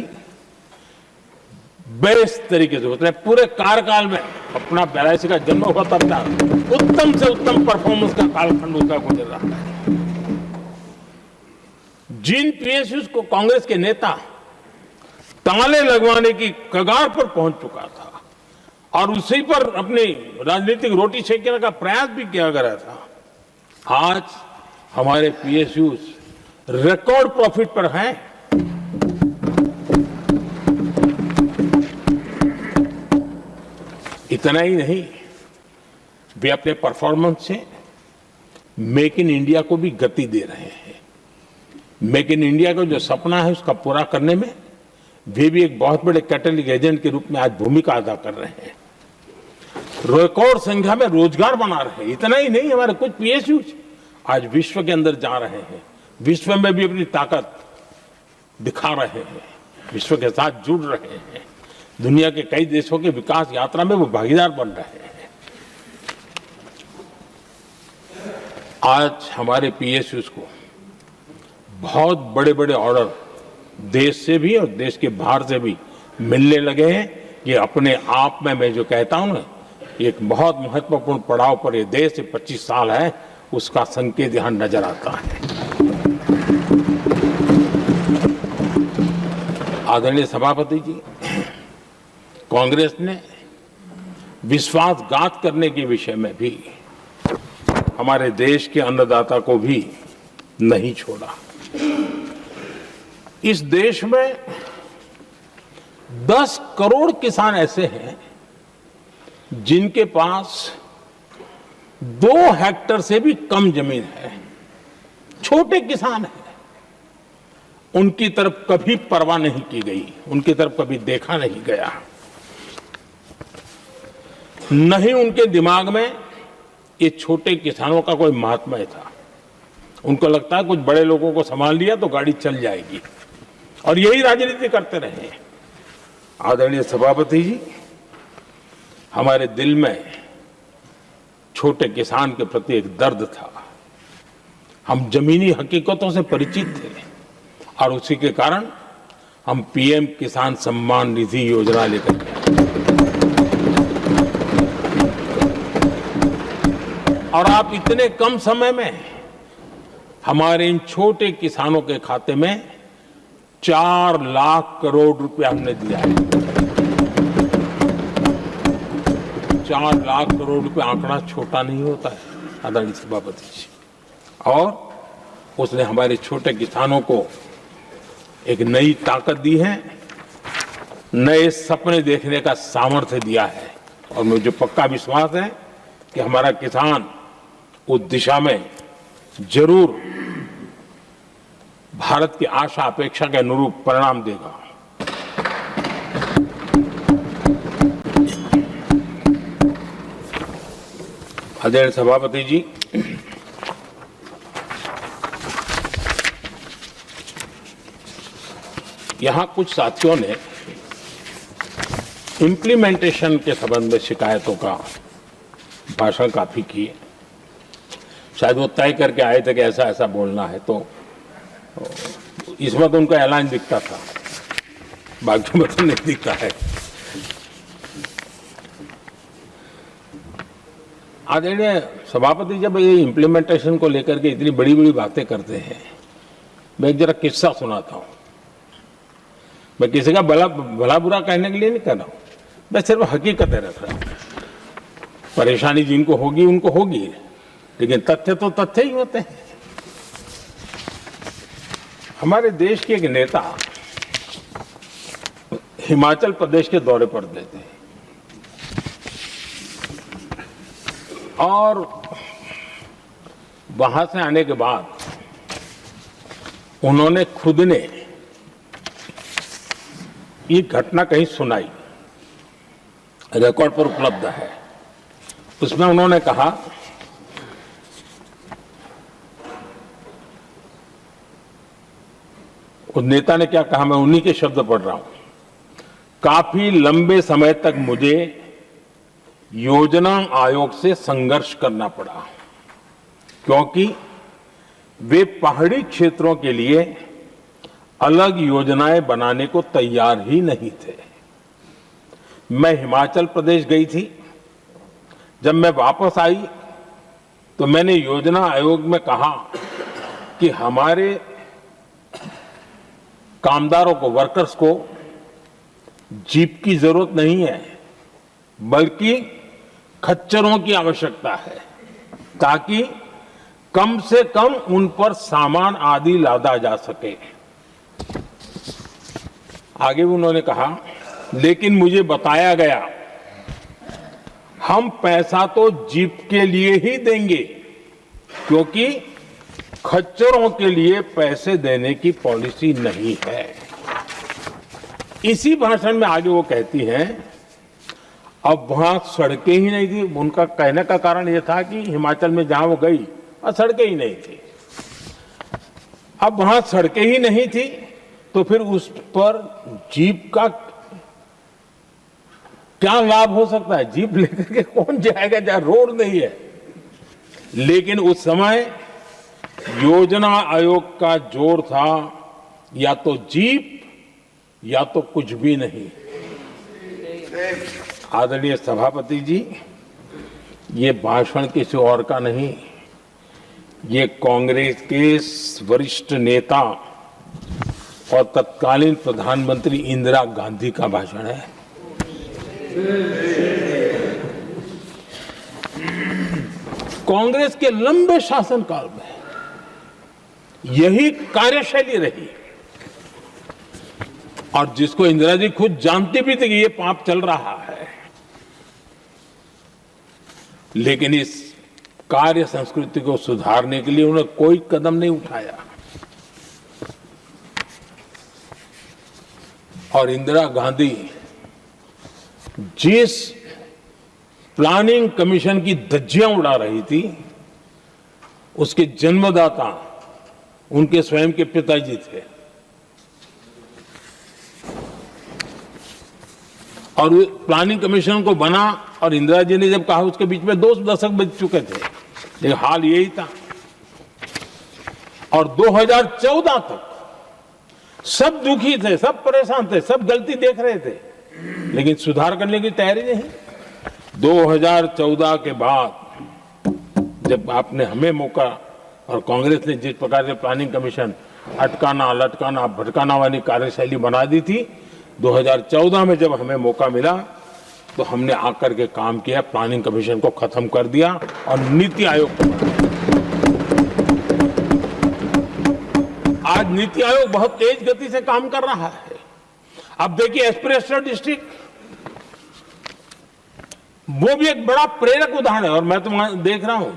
S2: बेस्ट तरीके से उसने पूरे कार्यकाल में अपना एलआईसी का जन्म हुआ तब तक उत्तम से उत्तम परफॉर्मेंस का कालखंड उसका गुजर रहा है। जिन पीएसयूज को कांग्रेस के नेता ताले लगवाने की कगार पर पहुंच चुका था और उसी पर अपनी राजनीतिक रोटी सेकने का प्रयास भी किया गया था, आज हमारे पीएसयूज रिकॉर्ड प्रॉफिट पर हैं। इतना ही नहीं, वे अपने परफॉर्मेंस से मेक इन इंडिया को भी गति दे रहे हैं। मेक इन इंडिया का जो सपना है उसका पूरा करने में वे भी एक बहुत बड़े कैटलिक एजेंट के रूप में आज भूमिका अदा कर रहे हैं। रिकॉर्ड संख्या में रोजगार बना रहे हैं। इतना ही नहीं, हमारे कुछ पीएसयूज आज विश्व के अंदर जा रहे हैं, विश्व में भी अपनी ताकत दिखा रहे हैं, विश्व के साथ जुड़ रहे हैं, दुनिया के कई देशों के विकास यात्रा में वो भागीदार बन रहे हैं। आज हमारे पीएसयूज को बहुत बड़े बड़े ऑर्डर देश से भी और देश के बाहर से भी मिलने लगे हैं। ये अपने आप में मैं जो कहता हूं ना, एक बहुत महत्वपूर्ण पड़ाव पर ये देश 25 साल है, उसका संकेत यहां नजर आता है। आदरणीय सभापति जी, कांग्रेस ने विश्वासघात करने के विषय में भी हमारे देश के अन्नदाता को भी नहीं छोड़ा। इस देश में 10 करोड़ किसान ऐसे हैं जिनके पास 2 हेक्टेयर से भी कम जमीन है, छोटे किसान हैं। उनकी तरफ कभी परवाह नहीं की गई, उनकी तरफ कभी देखा नहीं गया, नहीं उनके दिमाग में ये छोटे किसानों का कोई महात्म्य था। उनको लगता है कुछ बड़े लोगों को संभाल लिया तो गाड़ी चल जाएगी, और यही राजनीति करते रहे। आदरणीय सभापति जी, हमारे दिल में छोटे किसान के प्रति एक दर्द था। हम जमीनी हकीकतों से परिचित थे और उसी के कारण हम पीएम किसान सम्मान निधि योजना लेकर के और आप इतने कम समय में हमारे इन छोटे किसानों के खाते में 4 लाख करोड़ रुपया हमने दिया है। 4 लाख करोड़ रुपया आंकड़ा छोटा नहीं होता है आदरणीय सभापति जी, और उसने हमारे छोटे किसानों को एक नई ताकत दी है, नए सपने देखने का सामर्थ्य दिया है। और मुझे पक्का विश्वास है कि हमारा किसान उस दिशा में जरूर भारत की आशा अपेक्षा के अनुरूप परिणाम देगा। आदरणीय सभापति जी, यहां कुछ साथियों ने इम्प्लीमेंटेशन के संबंध में शिकायतों का भाषण काफी किए। शायद वो तय करके आए थे कि ऐसा ऐसा बोलना है, तो इसमें तो उनका ऐलान दिखता था, बाकी में तो नहीं दिखता है। आदरणीय सभापति, जब ये इम्प्लीमेंटेशन को लेकर के इतनी बड़ी बड़ी बातें करते हैं, मैं एक जरा किस्सा सुनाता हूं। मैं किसी का भला बुरा कहने के लिए नहीं कर रहा हूं, मैं सिर्फ हकीकतें रख रहा हूं। परेशानी जिनको होगी उनको होगी, लेकिन तथ्य तो तथ्य ही होते हैं। हमारे देश के एक नेता हिमाचल प्रदेश के दौरे पर देते हैं और वहां से आने के बाद उन्होंने खुद ने ये घटना कहीं सुनाई, रिकॉर्ड पर उपलब्ध है। उसमें उन्होंने कहा, उस नेता ने क्या कहा, मैं उन्हीं के शब्द पढ़ रहा हूं। काफी लंबे समय तक मुझे योजना आयोग से संघर्ष करना पड़ा, क्योंकि वे पहाड़ी क्षेत्रों के लिए अलग योजनाएं बनाने को तैयार ही नहीं थे। मैं हिमाचल प्रदेश गई थी। जब मैं वापस आई तो मैंने योजना आयोग में कहा कि हमारे कामदारों को, वर्कर्स को जीप की जरूरत नहीं है, बल्कि खच्चरों की आवश्यकता है, ताकि कम से कम उन पर सामान आदि लादा जा सके। आगे उन्होंने कहा, लेकिन मुझे बताया गया हम पैसा तो जीप के लिए ही देंगे, क्योंकि खच्चरों के लिए पैसे देने की पॉलिसी नहीं है। इसी भाषण में आगे वो कहती हैं, अब वहां सड़कें ही नहीं थी। उनका कहने का कारण यह था कि हिमाचल में जहां वो गई और सड़कें ही नहीं थी। अब वहां सड़कें ही नहीं थी तो फिर उस पर जीप का क्या लाभ हो सकता है? जीप लेकर के कौन जाएगा जहां रोड नहीं है? लेकिन उस समय योजना आयोग का जोर था या तो जीप या तो कुछ भी नहीं। आदरणीय सभापति जी, ये भाषण किसी और का नहीं, ये कांग्रेस के वरिष्ठ नेता और तत्कालीन प्रधानमंत्री इंदिरा गांधी का भाषण है। कांग्रेस के लंबे शासनकाल में यही कार्यशैली रही, और जिसको इंदिरा जी खुद जानती भी थी कि ये पाप चल रहा है, लेकिन इस कार्य संस्कृति को सुधारने के लिए उन्होंने कोई कदम नहीं उठाया। और इंदिरा गांधी जिस प्लानिंग कमीशन की धज्जियां उड़ा रही थी, उसके जन्मदाता उनके स्वयं के पिताजी थे। और प्लानिंग कमीशन को बना और इंदिरा जी ने जब कहा, उसके बीच में 2 दशक बज चुके थे, लेकिन हाल यही था। और 2014 तक सब दुखी थे, सब परेशान थे, सब गलती देख रहे थे, लेकिन सुधार करने की तैयारी नहीं। 2014 के बाद जब आपने हमें मौका और कांग्रेस ने जिस प्रकार से प्लानिंग कमीशन अटकाना, लटकाना, भटकाना वाली कार्यशैली बना दी थी, 2014 में जब हमें मौका मिला तो हमने आकर के काम किया, प्लानिंग कमीशन को खत्म कर दिया और नीति आयोग को बनाया। आज नीति आयोग बहुत तेज गति से काम कर रहा है। अब देखिए एस्पिरेशनल डिस्ट्रिक्ट, वो भी एक बड़ा प्रेरक उदाहरण है। और मैं तो देख रहा हूं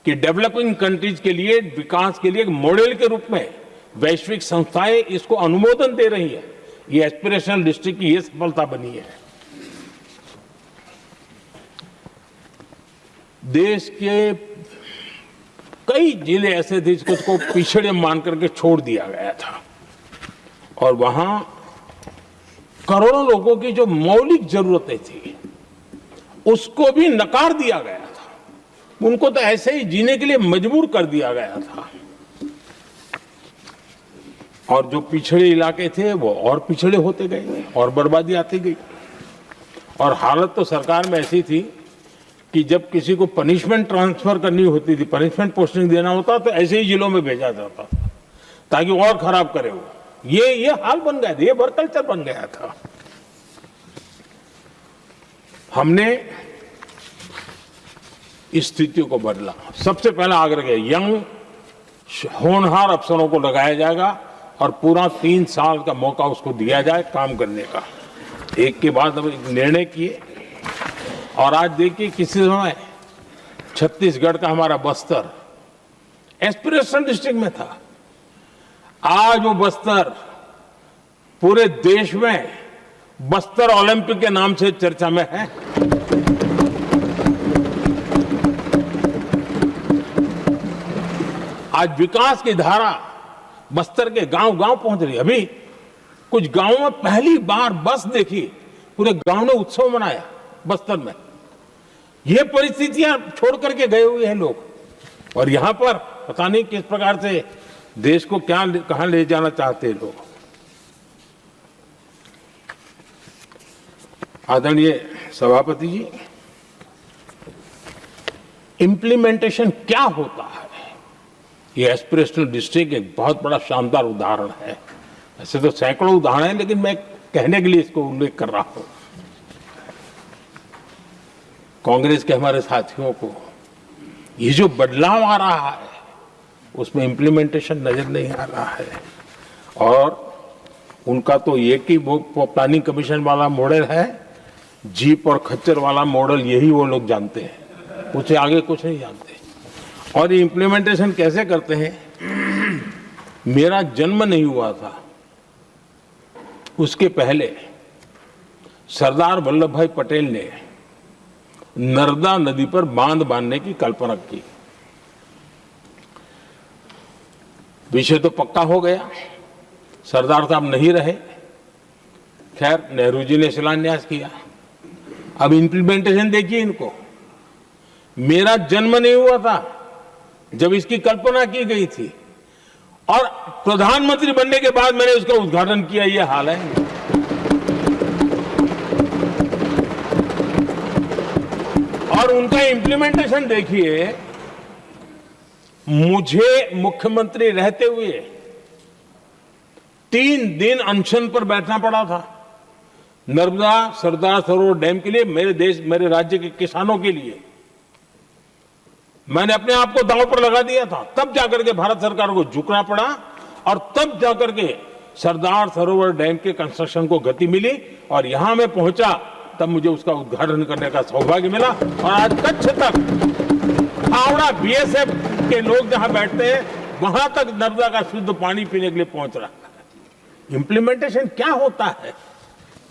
S2: कि डेवलपिंग कंट्रीज के लिए, विकास के लिए एक मॉडल के रूप में वैश्विक संस्थाएं इसको अनुमोदन दे रही है। ये एस्पिरेशनल डिस्ट्रिक्ट की ये सफलता बनी है। देश के कई जिले ऐसे थे जिसको पिछड़े मान करके छोड़ दिया गया था, और वहां करोड़ों लोगों की जो मौलिक जरूरतें थी उसको भी नकार दिया गया था। उनको तो ऐसे ही जीने के लिए मजबूर कर दिया गया था। और जो पिछड़े इलाके थे वो और पिछड़े होते गए और बर्बादी आती गई। और हालत तो सरकार में ऐसी थी कि जब किसी को पनिशमेंट ट्रांसफर करनी होती थी, पनिशमेंट पोस्टिंग देना होता, तो ऐसे ही जिलों में भेजा जाता था ताकि और खराब करे वो। ये हाल बन गया था, ये वर्क कल्चर बन गया था। हमने इस स्थिति को बदला। सबसे पहला आग्रह किया, यंग होनहार अफसरों को लगाया जाएगा और पूरा 3 साल का मौका उसको दिया जाए काम करने का। एक के बाद अब निर्णय किए। और आज देखिए किसी समय छत्तीसगढ़ का हमारा बस्तर एस्पिरेशनल डिस्ट्रिक्ट में था, आज वो बस्तर पूरे देश में बस्तर ओलंपिक के नाम से चर्चा में है। आज विकास की धारा बस्तर के गांव-गांव पहुंच रही है। अभी कुछ गांवों में पहली बार बस देखी, पूरे गांव ने उत्सव मनाया बस्तर में। ये परिस्थितियां छोड़ करके गए हुए हैं लोग, और यहां पर पता नहीं किस प्रकार से देश को कहां ले जाना चाहते हैं लोग। आदरणीय सभापति जी, इम्प्लीमेंटेशन क्या होता है, ये एस्पिरेशनल डिस्ट्रिक्ट एक बहुत बड़ा शानदार उदाहरण है। ऐसे तो सैकड़ों उदाहरण हैं, लेकिन मैं कहने के लिए इसको उल्लेख कर रहा हूं। कांग्रेस के हमारे साथियों को ये जो बदलाव आ रहा है उसमें इम्प्लीमेंटेशन नजर नहीं आ रहा है, और उनका तो एक ही वो प्लानिंग कमीशन वाला मॉडल है, जीप और खच्चर वाला मॉडल, यही वो लोग जानते हैं, उससे आगे कुछ नहीं जानते। और ये इम्प्लीमेंटेशन कैसे करते हैं, मेरा जन्म नहीं हुआ था उसके पहले सरदार वल्लभ भाई पटेल ने नर्मदा नदी पर बांध बांधने की कल्पना की। विषय तो पक्का हो गया, सरदार साहब नहीं रहे, खैर नेहरू जी ने शिलान्यास किया। अब इम्प्लीमेंटेशन देखिए इनको, मेरा जन्म नहीं हुआ था जब इसकी कल्पना की गई थी, और प्रधानमंत्री बनने के बाद मैंने उसका उद्घाटन किया, ये हाल है। और उनका इम्प्लीमेंटेशन देखिए, मुझे मुख्यमंत्री रहते हुए 3 दिन अनशन पर बैठना पड़ा था नर्मदा सरदार सरोवर डैम के लिए, मेरे राज्य के किसानों के लिए। मैंने अपने आप को दांव पर लगा दिया था, तब जाकर के भारत सरकार को झुकना पड़ा, और तब जाकर के सरदार सरोवर डैम के कंस्ट्रक्शन को गति मिली, और यहां मैं पहुंचा तब मुझे उसका उद्घाटन करने का सौभाग्य मिला। और आज कच्छ तक हावड़ा बीएसएफ के लोग जहां बैठते हैं वहां तक नर्मदा का शुद्ध पानी पीने के लिए पहुंच रहा है। इंप्लीमेंटेशन क्या होता है,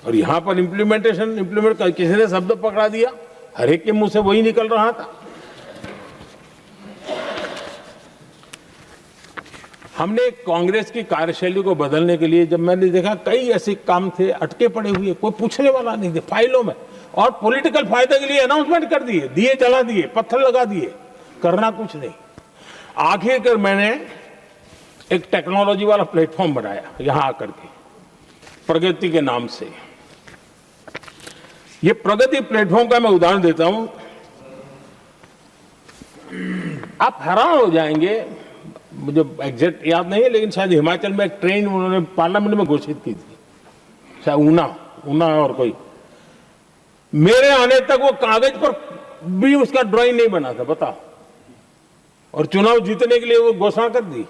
S2: और यहां पर इम्प्लीमेंट किसी ने शब्द पकड़ा दिया, हर एक के मुंह से वही निकल रहा था। हमने कांग्रेस की कार्यशैली को बदलने के लिए, जब मैंने देखा कई ऐसे काम थे अटके पड़े हुए, कोई पूछने वाला नहीं थे फाइलों में, और पॉलिटिकल फायदे के लिए अनाउंसमेंट कर दिए, दिए जला दिए, पत्थर लगा दिए, करना कुछ नहीं। आखिरकार मैंने एक टेक्नोलॉजी वाला प्लेटफॉर्म बनाया यहां आकर के, प्रगति के नाम से। ये प्रगति प्लेटफॉर्म का मैं उदाहरण देता हूं, आप हैरान हो जाएंगे, मुझे एग्जैक्ट याद नहीं है, लेकिन शायद हिमाचल में एक ट्रेन उन्होंने पार्लियामेंट में घोषित की थी, शायद ऊना और कोई। मेरे आने तक वो कागज पर भी उसका ड्राइंग नहीं बना था, बताओ, और चुनाव जीतने के लिए वो घोषणा कर दी।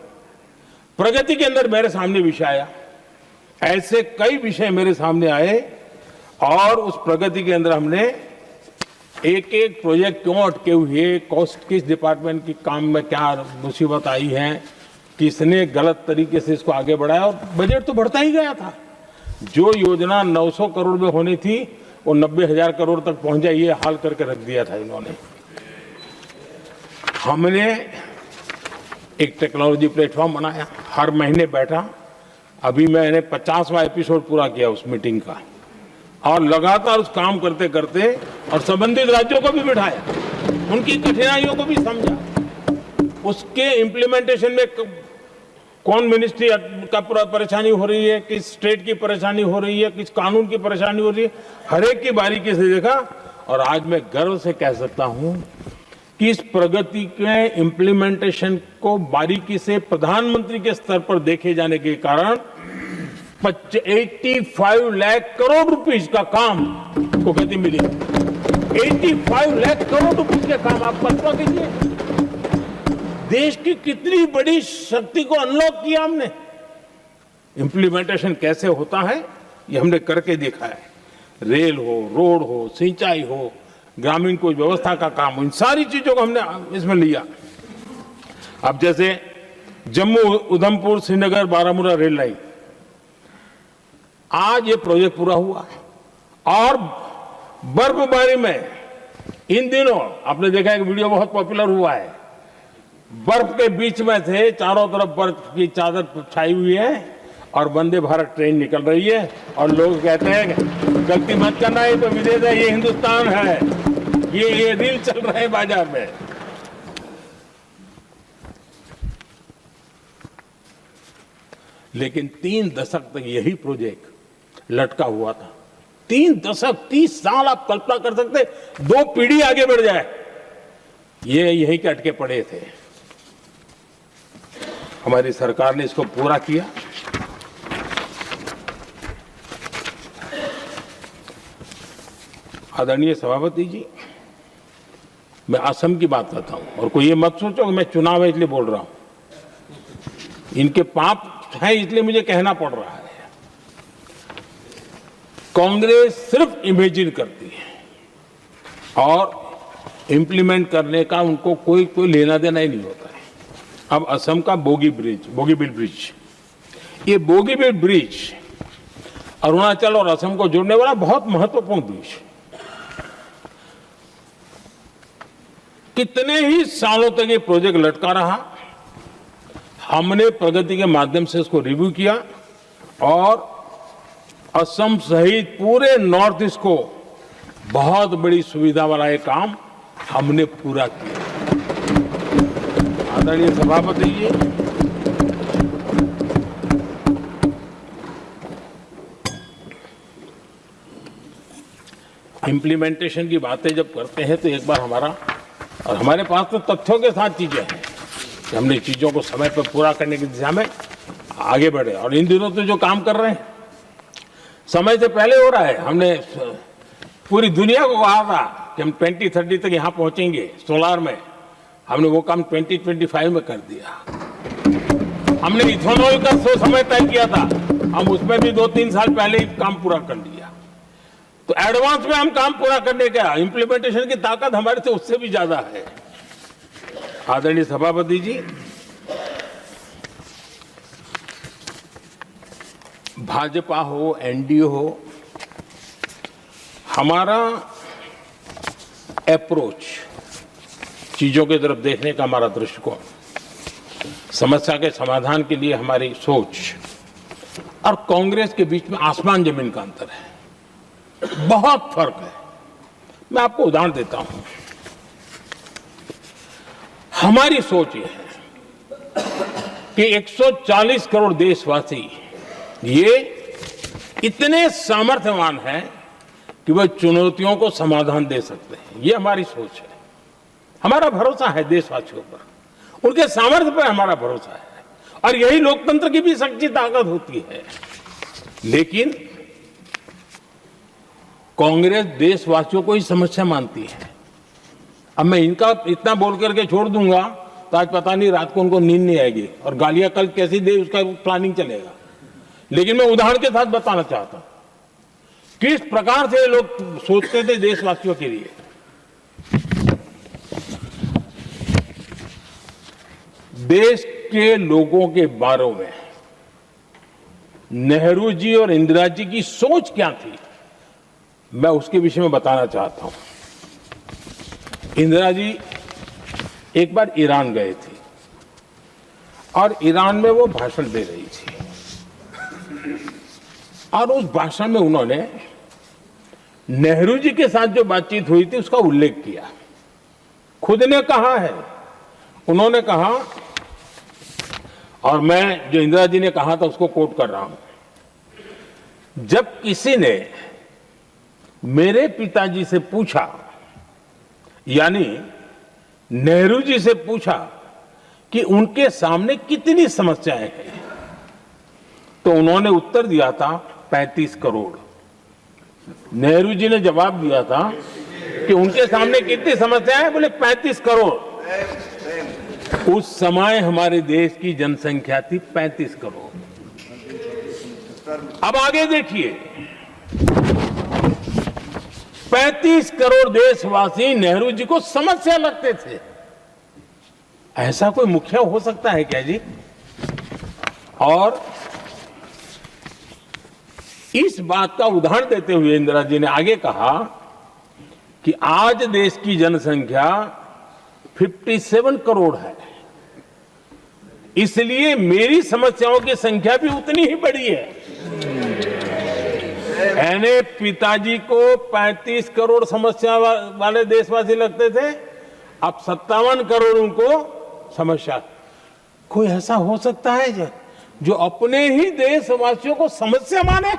S2: प्रगति के अंदर मेरे सामने विषय आया, ऐसे कई विषय मेरे सामने आए, और उस प्रगति के अंदर हमने एक एक प्रोजेक्ट क्यों अटके हुए, कॉस्ट किस डिपार्टमेंट की काम में क्या मुसीबत आई है, किसने गलत तरीके से इसको आगे बढ़ाया, और बजट तो बढ़ता ही गया था। जो योजना 900 करोड़ में होनी थी वो 90,000 करोड़ तक पहुंच जाए, ये हाल करके रख दिया था इन्होंने। हमने एक टेक्नोलॉजी प्लेटफॉर्म बनाया, हर महीने बैठा, अभी मैंने 50वां एपिसोड पूरा किया उस मीटिंग का, और लगातार उस काम करते करते और संबंधित राज्यों को भी बिठाया, उनकी कठिनाइयों को भी समझा, उसके इम्प्लीमेंटेशन में कौन मिनिस्ट्री का परेशानी हो रही है, किस स्टेट की परेशानी हो रही है, किस कानून की परेशानी हो रही है, हर एक की बारीकी से देखा। और आज मैं गर्व से कह सकता हूं कि इस प्रगति के इम्प्लीमेंटेशन को बारीकी से प्रधानमंत्री के स्तर पर देखे जाने के कारण 85 लाख करोड़ रुपीस का काम को गति मिली। 85 लाख करोड़ रुपीस के काम, आप कल्पना कीजिए, देश की कितनी बड़ी शक्ति को अनलॉक किया हमने। इंप्लीमेंटेशन कैसे होता है ये हमने करके देखा है। रेल हो, रोड हो, सिंचाई हो, ग्रामीण कोई व्यवस्था का काम हो, इन सारी चीजों को हमने इसमें लिया। अब जैसे जम्मू उधमपुर श्रीनगर बारामूला रेल लाइन, आज ये प्रोजेक्ट पूरा हुआ, और बर्फबारी में इन दिनों आपने देखा एक वीडियो बहुत पॉपुलर हुआ है, बर्फ के बीच में थे, चारों तरफ बर्फ की चादर छाई हुई है और वंदे भारत ट्रेन निकल रही है, और लोग कहते हैं गलती मत करना, ये तो विदेश है, ये हिंदुस्तान है। ये रील चल रहे हैं बाजार में। लेकिन 3 दशक तक यही प्रोजेक्ट लटका हुआ था। 3 दशक, 30 साल आप कल्पना कर सकते, 2 पीढ़ी आगे बढ़ जाए, ये यही के अटके पड़े थे। हमारी सरकार ने इसको पूरा किया। आदरणीय सभापति जी, मैं असम की बात करता हूं, और कोई ये मत सोचो कि मैं चुनाव है इसलिए बोल रहा हूं। इनके पाप है इसलिए मुझे कहना पड़ रहा है। कांग्रेस सिर्फ इमेजिन करती है और इंप्लीमेंट करने का उनको कोई लेना देना ही नहीं होता है। अब असम का बोगीबिल ब्रिज, ये बोगीबिल ब्रिज अरुणाचल और असम को जोड़ने वाला बहुत महत्वपूर्ण ब्रिज, कितने ही सालों तक ये प्रोजेक्ट लटका रहा। हमने प्रगति के माध्यम से इसको रिव्यू किया और असम सहित पूरे नॉर्थ ईस्ट को बहुत बड़ी सुविधा वाला ये काम हमने पूरा किया। आदरणीय सभापति जी, इंप्लीमेंटेशन की बातें जब करते हैं तो एक बार हमारे पास तो तथ्यों के साथ चीजें हैं कि हमने चीजों को समय पर पूरा करने की दिशा में आगे बढ़े। और इन दिनों तो जो काम कर रहे हैं समय से पहले हो रहा है। हमने पूरी दुनिया को कहा था कि हम 2030 तक यहां पहुंचेंगे सोलार में, हमने वो काम 2025 में कर दिया। हमने इथेनॉल का समय तय किया था, हम उसमें भी 2-3 साल पहले ही काम पूरा कर लिया। तो एडवांस में हम काम पूरा करने का, इंप्लीमेंटेशन की ताकत हमारे से उससे भी ज्यादा है। आदरणीय सभापति जी, भाजपा हो, एनडीए हो, हमारा अप्रोच, चीजों की तरफ देखने का हमारा दृष्टिकोण, समस्या के समाधान के लिए हमारी सोच और कांग्रेस के बीच में आसमान जमीन का अंतर है, बहुत फर्क है। मैं आपको उदाहरण देता हूं। हमारी सोच ये है कि 140 करोड़ देशवासी ये इतने सामर्थ्यवान हैं कि वह चुनौतियों को समाधान दे सकते हैं। ये हमारी सोच है, हमारा भरोसा है देशवासियों पर, उनके सामर्थ्य पर हमारा भरोसा है, और यही लोकतंत्र की भी सच्ची ताकत होती है। लेकिन कांग्रेस देशवासियों को ही समस्या मानती है। अब मैं इनका इतना बोल करके छोड़ दूंगा तो आज पता नहीं रात को उनको नींद नहीं आएगी और गालियां कल कैसी दे उसका प्लानिंग चलेगा। लेकिन मैं उदाहरण के साथ बताना चाहता हूं किस प्रकार से लोग सोचते थे देशवासियों के लिए। देश के लोगों के बारे में नेहरू जी और इंदिरा जी की सोच क्या थी, मैं उसके विषय में बताना चाहता हूं। इंदिरा जी एक बार ईरान गए थे और ईरान में वो भाषण दे रही थी, और उस भाषण में उन्होंने नेहरू जी के साथ जो बातचीत हुई थी उसका उल्लेख किया। खुद ने कहा है, उन्होंने कहा, और मैं जो इंदिरा जी ने कहा था उसको कोट कर रहा हूं, जब किसी ने मेरे पिताजी से पूछा, यानी नेहरू जी से पूछा कि उनके सामने कितनी समस्याएं हैं, तो उन्होंने उत्तर दिया था 35 करोड़। नेहरू जी ने जवाब दिया था कि उनके सामने कितनी समस्याएं हैं, बोले 35 करोड़। उस समय हमारे देश की जनसंख्या थी 35 करोड़। अब आगे देखिए, 35 करोड़ देशवासी नेहरू जी को समस्या लगते थे। ऐसा कोई मुखिया हो सकता है क्या जी? और इस बात का उदाहरण देते हुए इंदिरा जी ने आगे कहा कि आज देश की जनसंख्या 57 करोड़ है, इसलिए मेरी समस्याओं की संख्या भी उतनी ही बड़ी है। यानी पिताजी को 35 करोड़ समस्या वाले देशवासी लगते थे, अब 57 करोड़ उनको समस्या। कोई ऐसा हो सकता है जो अपने ही देशवासियों को समस्या माने?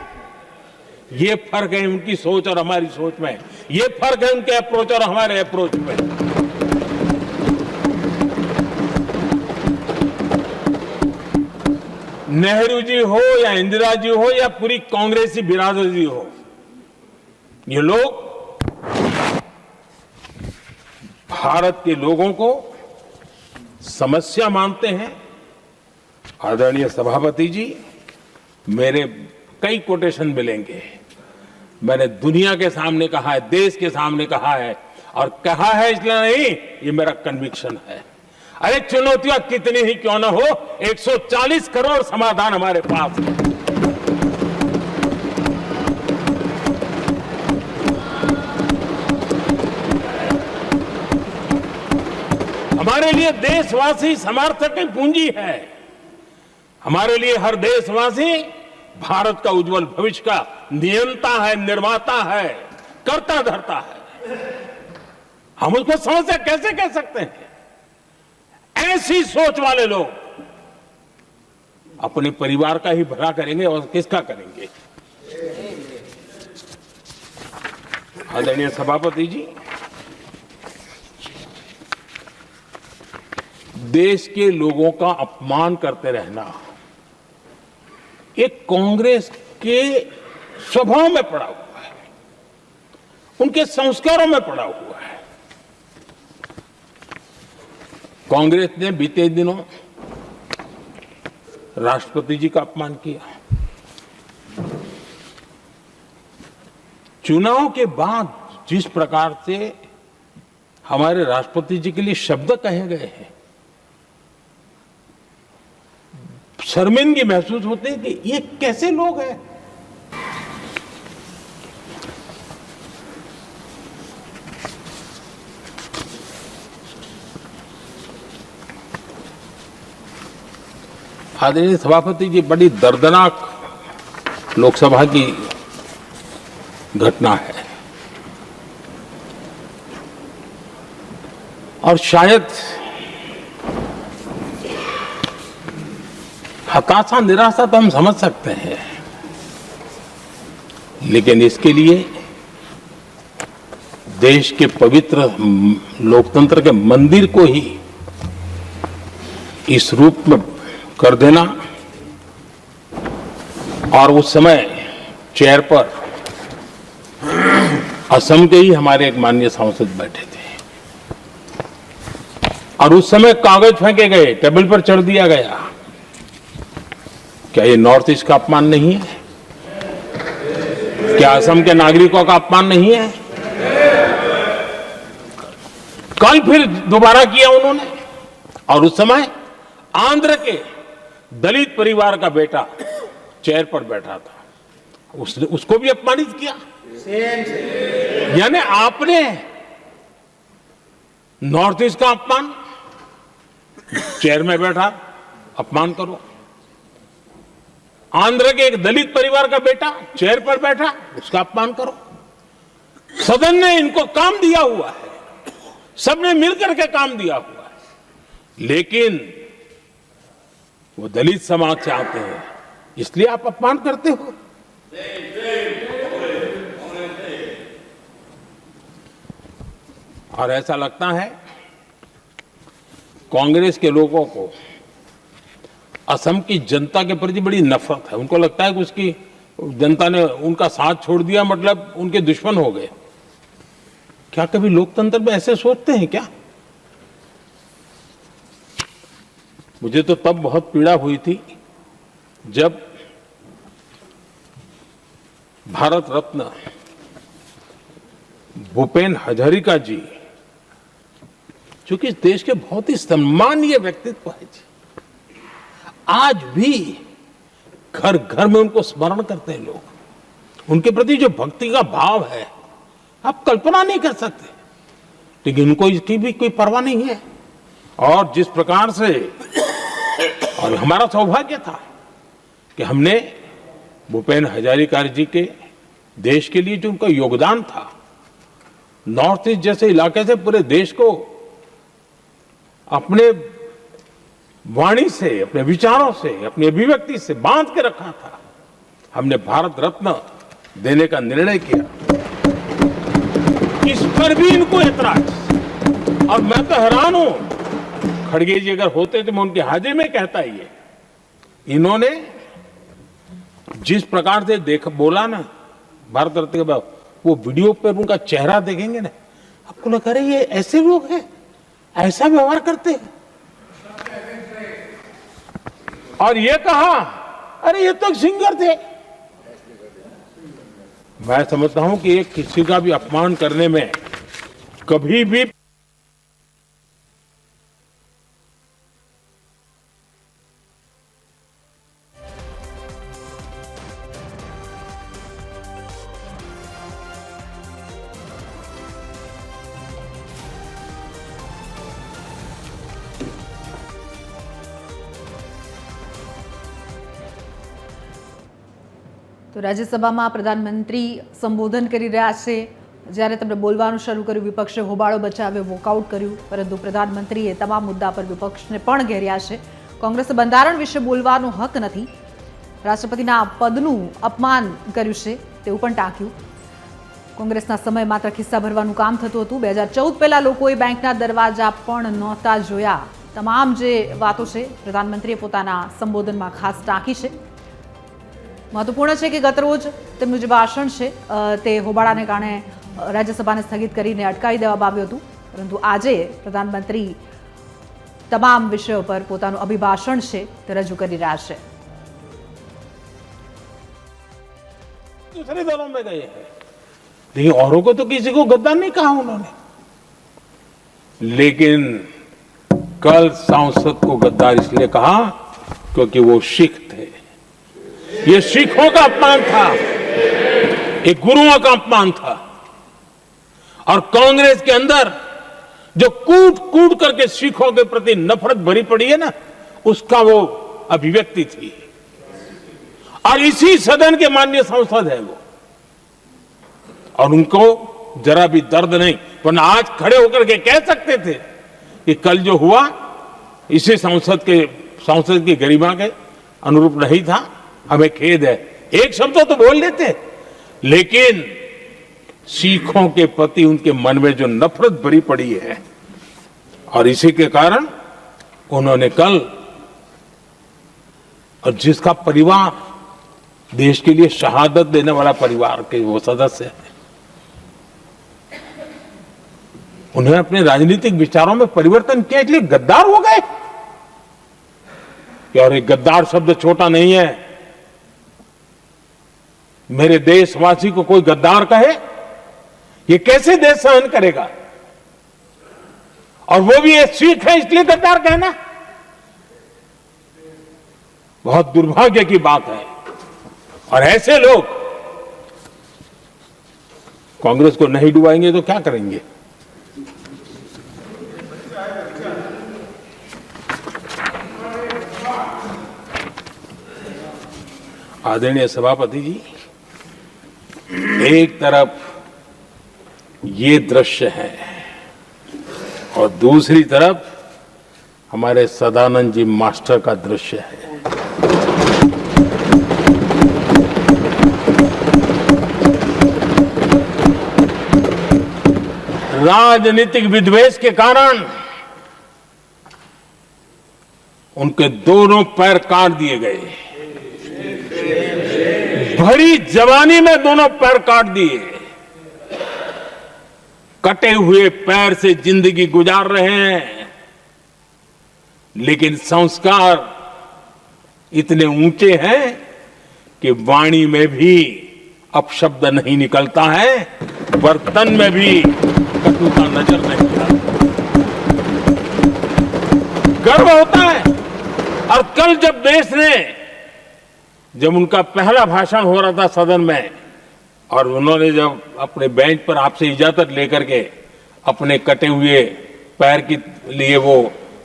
S2: ये फर्क है उनकी सोच और हमारी सोच में, ये फर्क है उनके अप्रोच और हमारे अप्रोच में। नेहरू जी हो या इंदिरा जी हो या पूरी कांग्रेसी बिरादरी हो, ये लोग भारत के लोगों को समस्या मानते हैं। आदरणीय सभापति जी, मेरे कई कोटेशन मिलेंगे। मैंने दुनिया के सामने कहा है, देश के सामने कहा है, और कहा है इसलिए नहीं, ये मेरा कन्विक्शन है। अरे चुनौतियां कितनी ही क्यों ना हो, 140 करोड़ समाधान हमारे पास है। हमारे लिए देशवासी समर्थक की पूंजी है। हमारे लिए हर देशवासी भारत का उज्जवल भविष्य का नियंता है, निर्माता है, कर्ता धर्ता है। हम उसको समस्या कैसे कह सकते हैं? ऐसी सोच वाले लोग अपने परिवार का ही भला करेंगे और किसका करेंगे? आदरणीय सभापति जी, देश के लोगों का अपमान करते रहना ये कांग्रेस के स्वभाव में पड़ा हुआ है, उनके संस्कारों में पड़ा हुआ है। कांग्रेस ने बीते दिनों राष्ट्रपति जी का अपमान किया। चुनाव के बाद जिस प्रकार से हमारे राष्ट्रपति जी के लिए शब्द कहे गए हैं, शर्मिंदगी महसूस होती है कि ये कैसे लोग हैं। आदरणीय सभापति जी, बड़ी दर्दनाक लोकसभा की घटना है और शायद हताशा निराशा तो हम समझ सकते हैं, लेकिन इसके लिए देश के पवित्र लोकतंत्र के मंदिर को ही इस रूप में कर देना, और उस समय चेयर पर असम के ही हमारे एक माननीय सांसद बैठे थे और उस समय कागज फेंके गए, टेबल पर चढ़ दिया गया। क्या ये नॉर्थ ईस्ट का अपमान नहीं है? क्या असम के नागरिकों का अपमान नहीं है? कल फिर दोबारा किया उन्होंने, और उस समय आंध्र के दलित परिवार का बेटा चेयर पर बैठा था, उसने उसको भी अपमानित किया। यानी आपने नॉर्थ ईस्ट का अपमान, चेयर में बैठा अपमान करो। आंध्र के एक दलित परिवार का बेटा चेयर पर बैठा, उसका अपमान करो। सदन ने इनको काम दिया हुआ है, सबने मिलकर के काम दिया हुआ है, लेकिन वो दलित समाज से आते हैं, इसलिए आप अपमान करते हो। और ऐसा लगता है कांग्रेस के लोगों को असम की जनता के प्रति बड़ी नफरत है। उनको लगता है कि उसकी जनता ने उनका साथ छोड़ दिया, मतलब उनके दुश्मन हो गए। क्या कभी लोकतंत्र में ऐसे सोचते हैं क्या? मुझे तो तब बहुत पीड़ा हुई थी जब भारत रत्न भूपेन हजारिका जी, जो कि देश के बहुत ही सम्मानीय व्यक्तित्व है जी, आज भी घर घर में उनको स्मरण करते हैं लोग। उनके प्रति जो भक्ति का भाव है आप कल्पना नहीं कर सकते, लेकिन उनको इसकी भी कोई परवाह नहीं है। और जिस प्रकार से, और हमारा सौभाग्य था कि हमने भूपेन हजारिका जी के देश के लिए जो उनका योगदान था, नॉर्थ ईस्ट जैसे इलाके से पूरे देश को अपने वाणी से, अपने विचारों से, अपनी अभिव्यक्ति से बांध के रखा था। हमने भारत रत्न देने का निर्णय किया। इस पर भी इनको ऐतराज, और मैं तो हैरान हूं, खड़गे जी अगर होते तो मैं उनकी हाजिरी में कहता ही है। इन्होंने जिस प्रकार से बोला ना भारत रत्न के बाद, वो वीडियो पर उनका चेहरा देखेंगे ना, आपको लगा रहे ये ऐसे लोग हैं, ऐसा व्यवहार करते हैं। और ये कहा, अरे ये तो सिंगर थे। मैं समझता हूं कि एक किसी का भी अपमान करने में कभी भी
S4: તો રાજ્યસભામાં પ્રધાનમંત્રી સંબોધન કરી રહ્યા છે। જ્યારે તેમણે બોલવાનું શરૂ કર્યું, વિપક્ષે હોબાળો બચાવ્યો, વોકઆઉટ કર્યું, પરંતુ પ્રધાનમંત્રીએ તમામ મુદ્દા પર વિપક્ષને પણ ઘેર્યા છે। કોંગ્રેસે બંધારણ વિશે બોલવાનો હક નથી, રાષ્ટ્રપતિના પદનું અપમાન કર્યું છે તેવું પણ ટાંક્યું। કોંગ્રેસના સમય માત્ર ખિસ્સા ભરવાનું કામ થતું હતું। 2014 પહેલા લોકોએ બેંકના દરવાજા પણ નહોતા જોયા। તમામ જે વાતો છે પ્રધાનમંત્રીએ પોતાના સંબોધનમાં ખાસ ટાંકી છે। महत्वपूर्ण है कि गत रोज તેમનું જે ભાષણ છે તે હોબાળાને કારણે રાજ્યસભાને સ્થગિત કરીને અટકાવી દેવામાં આવ્યું હતું, પરંતુ આજે પ્રધાનમંત્રી તમામ વિષયો પર પોતાનું અભિભાષણ છે તે રજૂ કરી રહ્યા છે।
S2: दूसरे दलों में गए हैं, लेकिन औरों को तो किसी को गद्दार नहीं कहा उन्होंने। लेकिन कल सांसद को गद्दार इसलिए कहा क्योंकि वो सिख थे। ये सिखों का अपमान था, ये गुरुओं का अपमान था। और कांग्रेस के अंदर जो कूट कूट करके सिखों के प्रति नफरत भरी पड़ी है ना, उसका वो अभिव्यक्ति थी। और इसी सदन के माननीय सांसद है वो, और उनको जरा भी दर्द नहीं, वरना आज खड़े होकर के कह सकते थे कि कल जो हुआ इसी सांसद की गरिमा के अनुरूप नहीं था, हमें खेद है। एक शब्द तो बोल लेते, लेकिन सिखों के प्रति उनके मन में जो नफरत भरी पड़ी है, और इसी के कारण उन्होंने कल, और जिसका परिवार देश के लिए शहादत देने वाला परिवार के वो सदस्य है, उन्होंने अपने राजनीतिक विचारों में परिवर्तन किया, इसलिए गद्दार हो गए। और एक गद्दार शब्द छोटा नहीं है। मेरे देशवासी को कोई गद्दार कहे, ये कैसे देश सहन करेगा? और वो भी एक सिख है इसलिए गद्दार कहना बहुत दुर्भाग्य की बात है। और ऐसे लोग कांग्रेस को नहीं डुबाएंगे तो क्या करेंगे? आदरणीय सभापति जी, एक तरफ ये दृश्य है और दूसरी तरफ हमारे सदानंद जी मास्टर का दृश्य है। राजनीतिक विद्वेष के कारण उनके दोनों पैर काट दिए गए। भरी जवानी में दोनों पैर काट दिए। कटे हुए पैर से जिंदगी गुजार रहे हैं, लेकिन संस्कार इतने ऊंचे हैं कि वाणी में भी अपशब्द नहीं निकलता है, बर्तन में भी कटुता नजर नहीं आती। गर्व होता है। और कल जब उनका पहला भाषण हो रहा था सदन में, और उन्होंने जब अपने बेंच पर आपसे इजाजत लेकर के अपने कटे हुए पैर के लिए वो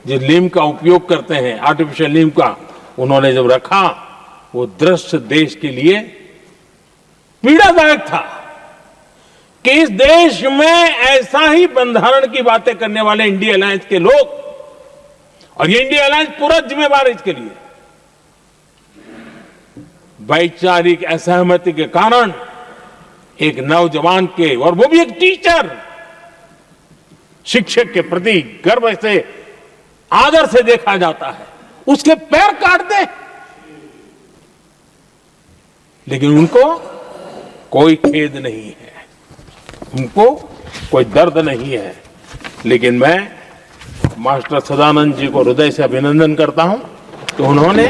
S2: जो लीम का उपयोग करते हैं, आर्टिफिशियल लीम का, उन्होंने जब रखा, वो दृश्य देश के लिए पीड़ादायक था कि इस देश में ऐसा ही बंधारण की बातें करने वाले इंडिया अलायंस के लोग, और ये इंडिया अलायंस पूरा जिम्मेवार है इसके लिए, वैचारिक असहमति के कारण एक नौजवान के, और वो भी एक टीचर, शिक्षक के प्रति गर्व से, आदर से देखा जाता है, उसके पैर काट दे, लेकिन उनको कोई खेद नहीं है, उनको कोई दर्द नहीं है। लेकिन मैं मास्टर सदानंद जी को हृदय से अभिनंदन करता हूं कि उन्होंने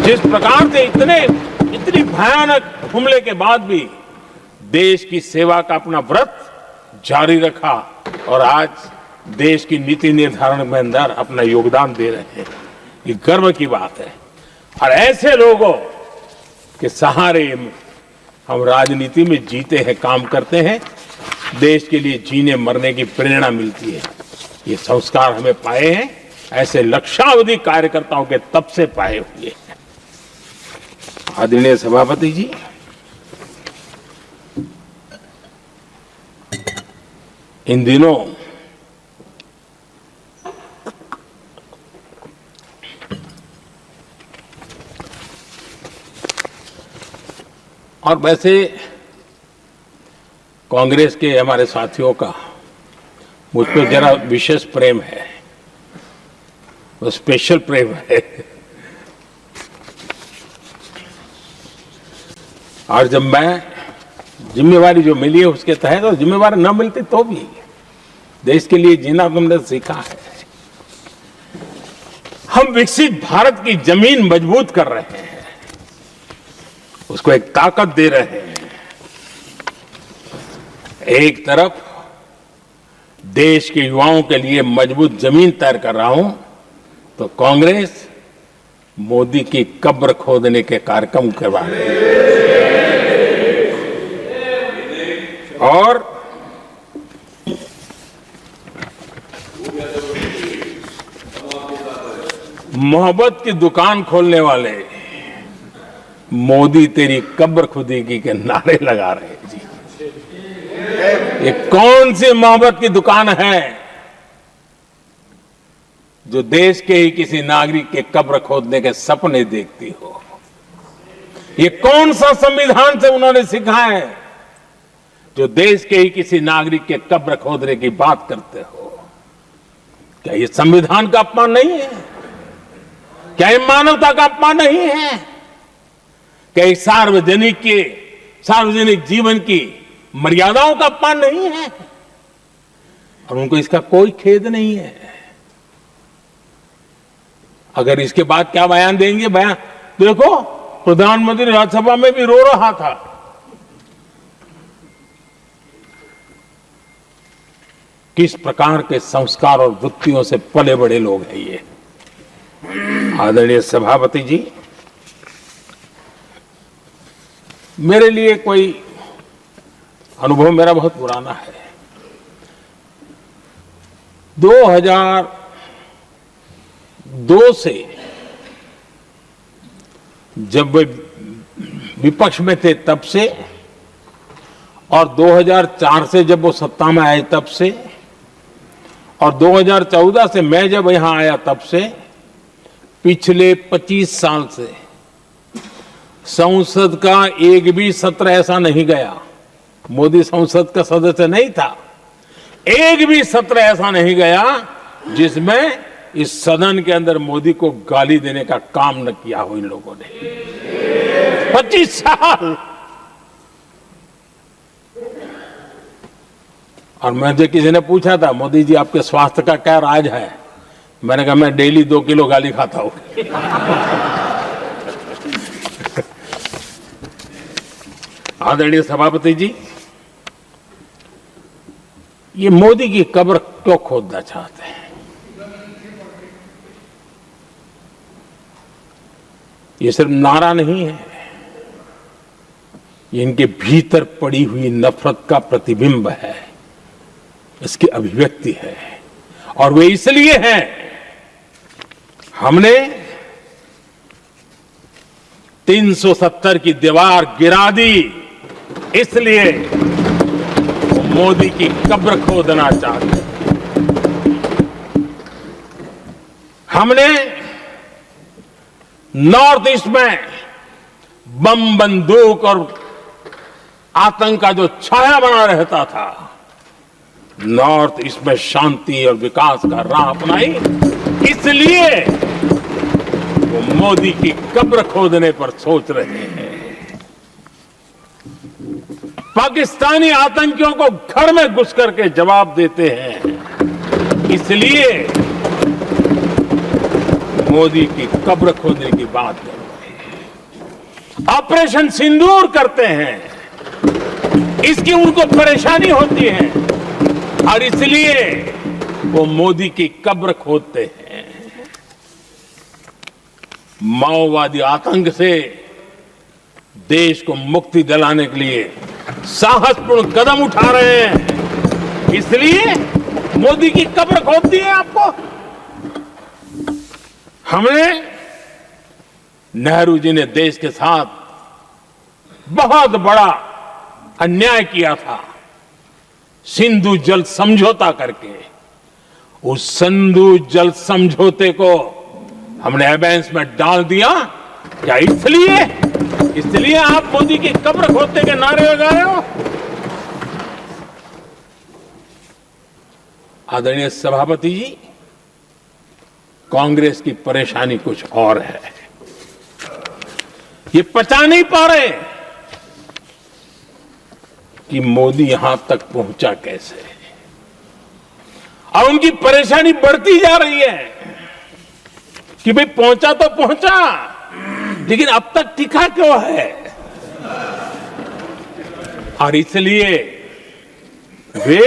S2: जिस प्रकार से इतनी भयानक हमले के बाद भी देश की सेवा का अपना व्रत जारी रखा और आज देश की नीति निर्धारण में अंदर अपना योगदान दे रहे हैं। ये गर्व की बात है, और ऐसे लोगों के सहारे हम राजनीति में जीते हैं, काम करते हैं, देश के लिए जीने मरने की प्रेरणा मिलती है। ये संस्कार हमें पाए हैं ऐसे लक्षावधि कार्यकर्ताओं के तब से पाए हुए हैं। आदरणीय सभापति जी, इन दिनों और वैसे कांग्रेस के हमारे साथियों का मुझ पर जरा विशेष प्रेम है, वो स्पेशल प्रेम है, और जब मैं जिम्मेवारी जो मिली है उसके तहत, और जिम्मेवारी न मिलती तो भी देश के लिए जीना तुमने सीखा है। हम विकसित भारत की जमीन मजबूत कर रहे हैं, उसको एक ताकत दे रहे हैं। एक तरफ देश के युवाओं के लिए मजबूत जमीन तैयार कर रहा हूं, तो कांग्रेस मोदी की कब्र खोदने के कार्यक्रम करवा रही है। और मोहब्बत की दुकान खोलने वाले मोदी तेरी कब्र खुदेगी के नारे लगा रहे हैं जी। ये कौन सी मोहब्बत की दुकान है जो देश के ही किसी नागरिक के कब्र खोदने के सपने देखती हो? ये कौन सा संविधान से उन्होंने सीखा है जो देश के ही किसी नागरिक के कब्र खोदने की बात करते हो? क्या ये संविधान का अपमान नहीं है? क्या ये मानवता का अपमान नहीं है? क्या ये सार्वजनिक जीवन की मर्यादाओं का अपमान नहीं है? और उनको इसका कोई खेद नहीं है। अगर इसके बाद क्या बयान देंगे? बयान देखो, प्रधानमंत्री राज्यसभा में भी रो रहा था। किस प्रकार के संस्कार और वृत्तियों से पले बड़े लोग हैं ये। आदरणीय सभापति जी, मेरे लिए कोई अनुभव मेरा बहुत पुराना है। 2002 से जब वे विपक्ष में थे तब से, और 2004 से जब वो सत्ता में आए तब से, और 2014 से मैं जब यहां आया तब से, पिछले 25 साल से संसद का एक भी सत्र ऐसा नहीं गया, मोदी संसद का सदस्य नहीं था, एक भी सत्र ऐसा नहीं गया जिसमें इस सदन के अंदर मोदी को गाली देने का काम न किया हो इन लोगों ने। 25 साल। और मुझे किसी ने पूछा था, मोदी जी आपके स्वास्थ्य का क्या राज है? मैंने कहा मैं डेली 2 किलो गाली खाता हूं। आदरणीय सभापति जी, ये मोदी की कब्र क्यों खोदना चाहते हैं? ये सिर्फ नारा नहीं है, ये इनके भीतर पड़ी हुई नफरत का प्रतिबिंब है, इसकी अभिव्यक्ति है। और वे इसलिए हैं, हमने 370 की दीवार गिरा दी, इसलिए वो मोदी की कब्र खोदना चाहते। हमने नॉर्थ ईस्ट में बम, बंदूक और आतंक का जो छाया बना रहता था, नॉर्थ ईस्ट में शांति और विकास का राह अपनाई, इसलिए वो मोदी की कब्र खोदने पर सोच रहे हैं। पाकिस्तानी आतंकियों को घर में घुस करके जवाब देते हैं, इसलिए मोदी की कब्र खोदने की बात कर रहे हैं। ऑपरेशन सिंदूर करते हैं, इसकी उनको परेशानी होती है और इसलिए वो मोदी की कब्र खोदते हैं। माओवादी आतंक से देश को मुक्ति दिलाने के लिए साहसपूर्ण कदम उठा रहे हैं, इसलिए मोदी की कब्र खोदती है आपको। हमने नेहरू जी ने देश के साथ बहुत बड़ा अन्याय किया था, सिंधु जल समझौता करके। उस सिंधु जल समझौते को हमने एबेंस में डाल दिया। क्या इसलिए आप मोदी की कब्र खोदने के नारे लगा रहे हो? आदरणीय सभापति जी, कांग्रेस की परेशानी कुछ और है। ये पचा नहीं पा रहे कि मोदी यहां तक पहुंचा कैसे, और उनकी परेशानी बढ़ती जा रही है कि भाई पहुंचा तो पहुंचा, लेकिन अब तक टिका क्यों है? और इसलिए वे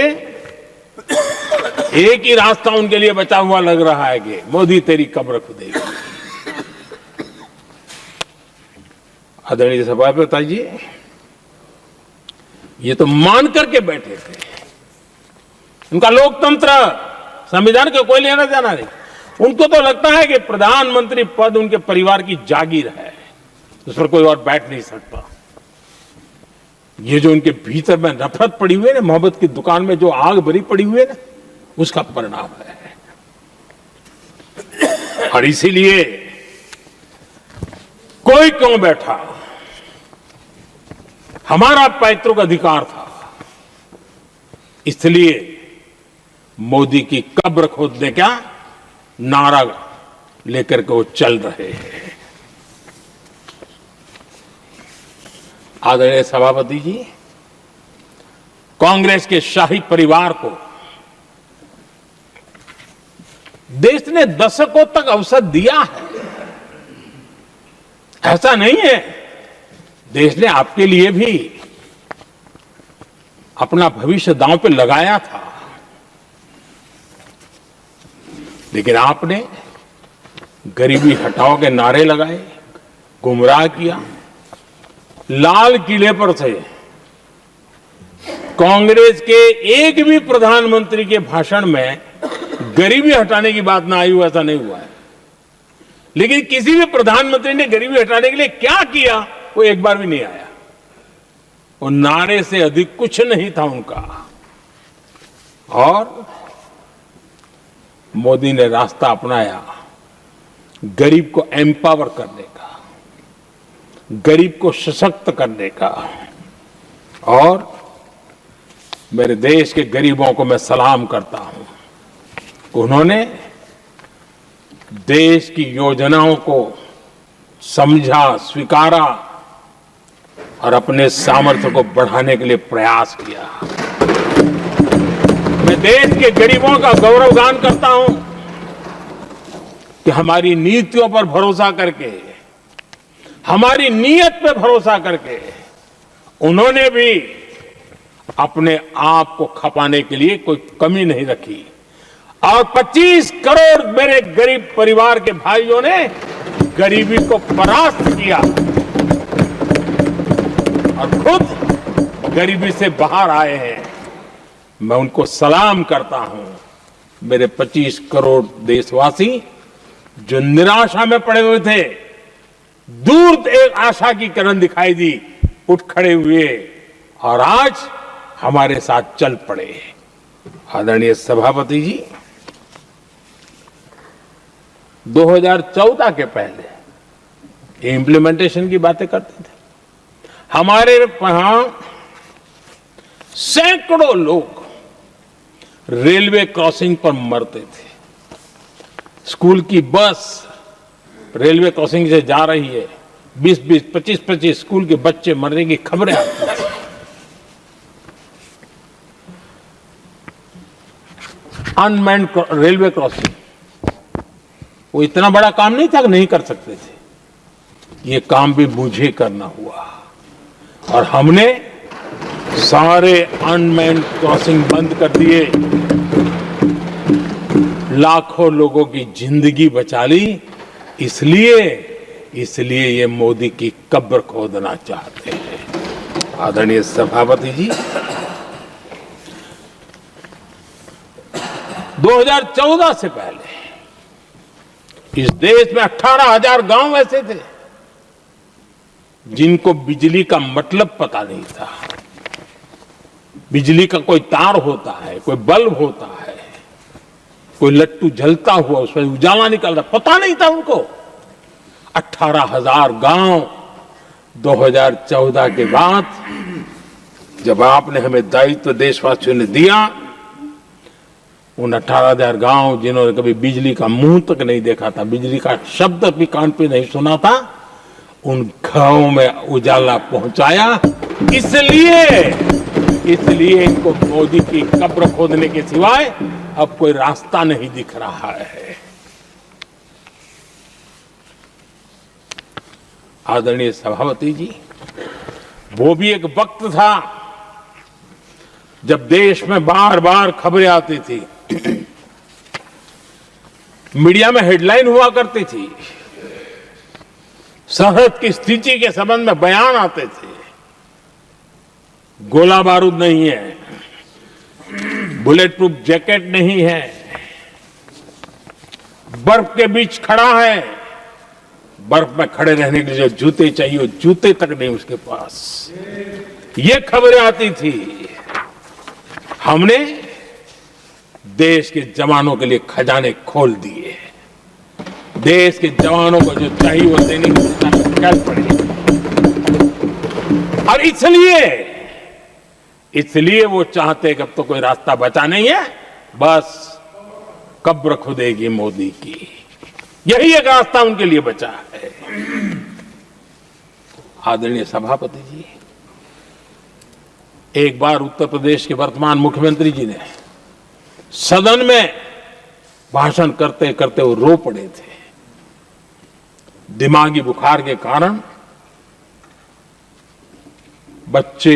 S2: एक ही रास्ता उनके लिए बचा हुआ लग रहा है कि मोदी तेरी कब्र खुदेगी। आदरणीय सभापति जी, ये तो मान करके बैठे थे। उनका लोकतंत्र, संविधान का कोई लेना देना नहीं। उनको तो लगता है कि प्रधानमंत्री पद उनके परिवार की जागीर है, उस पर कोई और बैठ नहीं सकता। ये जो उनके भीतर में नफरत पड़ी हुई है ना, मोहब्बत की दुकान में जो आग भरी पड़ी हुई है ना, उसका परिणाम है। और इसीलिए कोई क्यों बैठा, हमारा पैतृक अधिकार था, इसलिए मोदी की कब्र खोदने का नारा लेकर के वो चल रहे हैं। आदरणीय सभापति जी, कांग्रेस के शाही परिवार को देश ने दशकों तक अवसर दिया है। ऐसा नहीं है, देश ने आपके लिए भी अपना भविष्य दांव पे लगाया था, लेकिन आपने गरीबी हटाओ के नारे लगाए, गुमराह किया। लाल किले पर से कांग्रेस के एक भी प्रधानमंत्री के भाषण में गरीबी हटाने की बात ना आई हो, ऐसा नहीं हुआ है। लेकिन किसी भी प्रधानमंत्री ने गरीबी हटाने के लिए क्या किया, वो एक बार भी नहीं आया। वो नारे से अधिक कुछ नहीं था उनका। और मोदी ने रास्ता अपनाया गरीब को एम्पावर करने का, गरीब को सशक्त करने का। और मेरे देश के गरीबों को मैं सलाम करता हूं, उन्होंने देश की योजनाओं को समझा, स्वीकारा और अपने सामर्थ्य को बढ़ाने के लिए प्रयास किया। मैं देश के गरीबों का गौरवगान करता हूं कि हमारी नीतियों पर भरोसा करके, हमारी नीयत पे भरोसा करके उन्होंने भी अपने आप को खपाने के लिए कोई कमी नहीं रखी। और 25 करोड़ मेरे गरीब परिवार के भाइयों ने गरीबी को परास्त किया और खुद गरीबी से बाहर आए हैं। मैं उनको सलाम करता हूं। मेरे 25 करोड़ देशवासी जो निराशा में पड़े हुए थे, दूर एक आशा की किरण दिखाई दी, उठ खड़े हुए और आज हमारे साथ चल पड़े। आदरणीय सभापति जी, 2014 के पहले इम्प्लीमेंटेशन की बातें करते थे। हमारे यहां सैकड़ों लोग रेलवे क्रॉसिंग पर मरते थे। स्कूल की बस रेलवे क्रॉसिंग से जा रही है, 20-20, 25-25 स्कूल के बच्चे मरने की खबरें आती थी। अनमैन्ड रेलवे क्रॉसिंग, वो इतना बड़ा काम नहीं था कि नहीं कर सकते थे। ये काम भी मुझे करना हुआ और हमने सारे अनमैन्ड क्रॉसिंग बंद कर दिए, लाखों लोगों की जिंदगी बचा ली। इसलिए ये मोदी की कब्र खोदना चाहते हैं। आदरणीय सभापति जी, 2014 से पहले इस देश में 18,000 गांव ऐसे थे जिनको बिजली का मतलब पता नहीं था। बिजली का कोई तार होता है, कोई बल्ब होता है, कोई लट्टू जलता हुआ उसमें उजाला निकलता, पता नहीं था उनको। 18,000 गांव 2014 के बाद जब आपने हमें दायित्व देशवासियों ने दिया, उन 18,000 गांव जिन्होंने कभी बिजली का मुंह तक नहीं देखा था, बिजली का शब्द भी कान पे नहीं सुना था, उन गांवों में उजाला पहुंचाया। इसलिए इनको मोदी की कब्र खोदने के सिवाय अब कोई रास्ता नहीं दिख रहा है। आदरणीय सभापति जी, वो भी एक वक्त था जब देश में बार बार खबरें आती थी, मीडिया में हेडलाइन हुआ करती थी, सरहद की स्थिति के संबंध में बयान आते थे। गोला बारूद नहीं है, बुलेट प्रूफ जैकेट नहीं है, बर्फ के बीच खड़ा है, बर्फ में खड़े रहने के लिए जो जूते चाहिए वो जूते तक नहीं उसके पास, ये खबरें आती थी। हमने देश के जवानों के लिए खजाने खोल दिए, देश के जवानों को जो चाहिए वो देने की चल पड़े। और इसलिए वो चाहते कि अब तो कोई रास्ता बचा नहीं है, बस कब्र खुदेगी मोदी की, यही एक रास्ता उनके लिए बचा है। आदरणीय सभापति जी, एक बार उत्तर प्रदेश के वर्तमान मुख्यमंत्री जी ने सदन में भाषण करते करते वो रो पड़े थे। दिमागी बुखार के कारण बच्चे,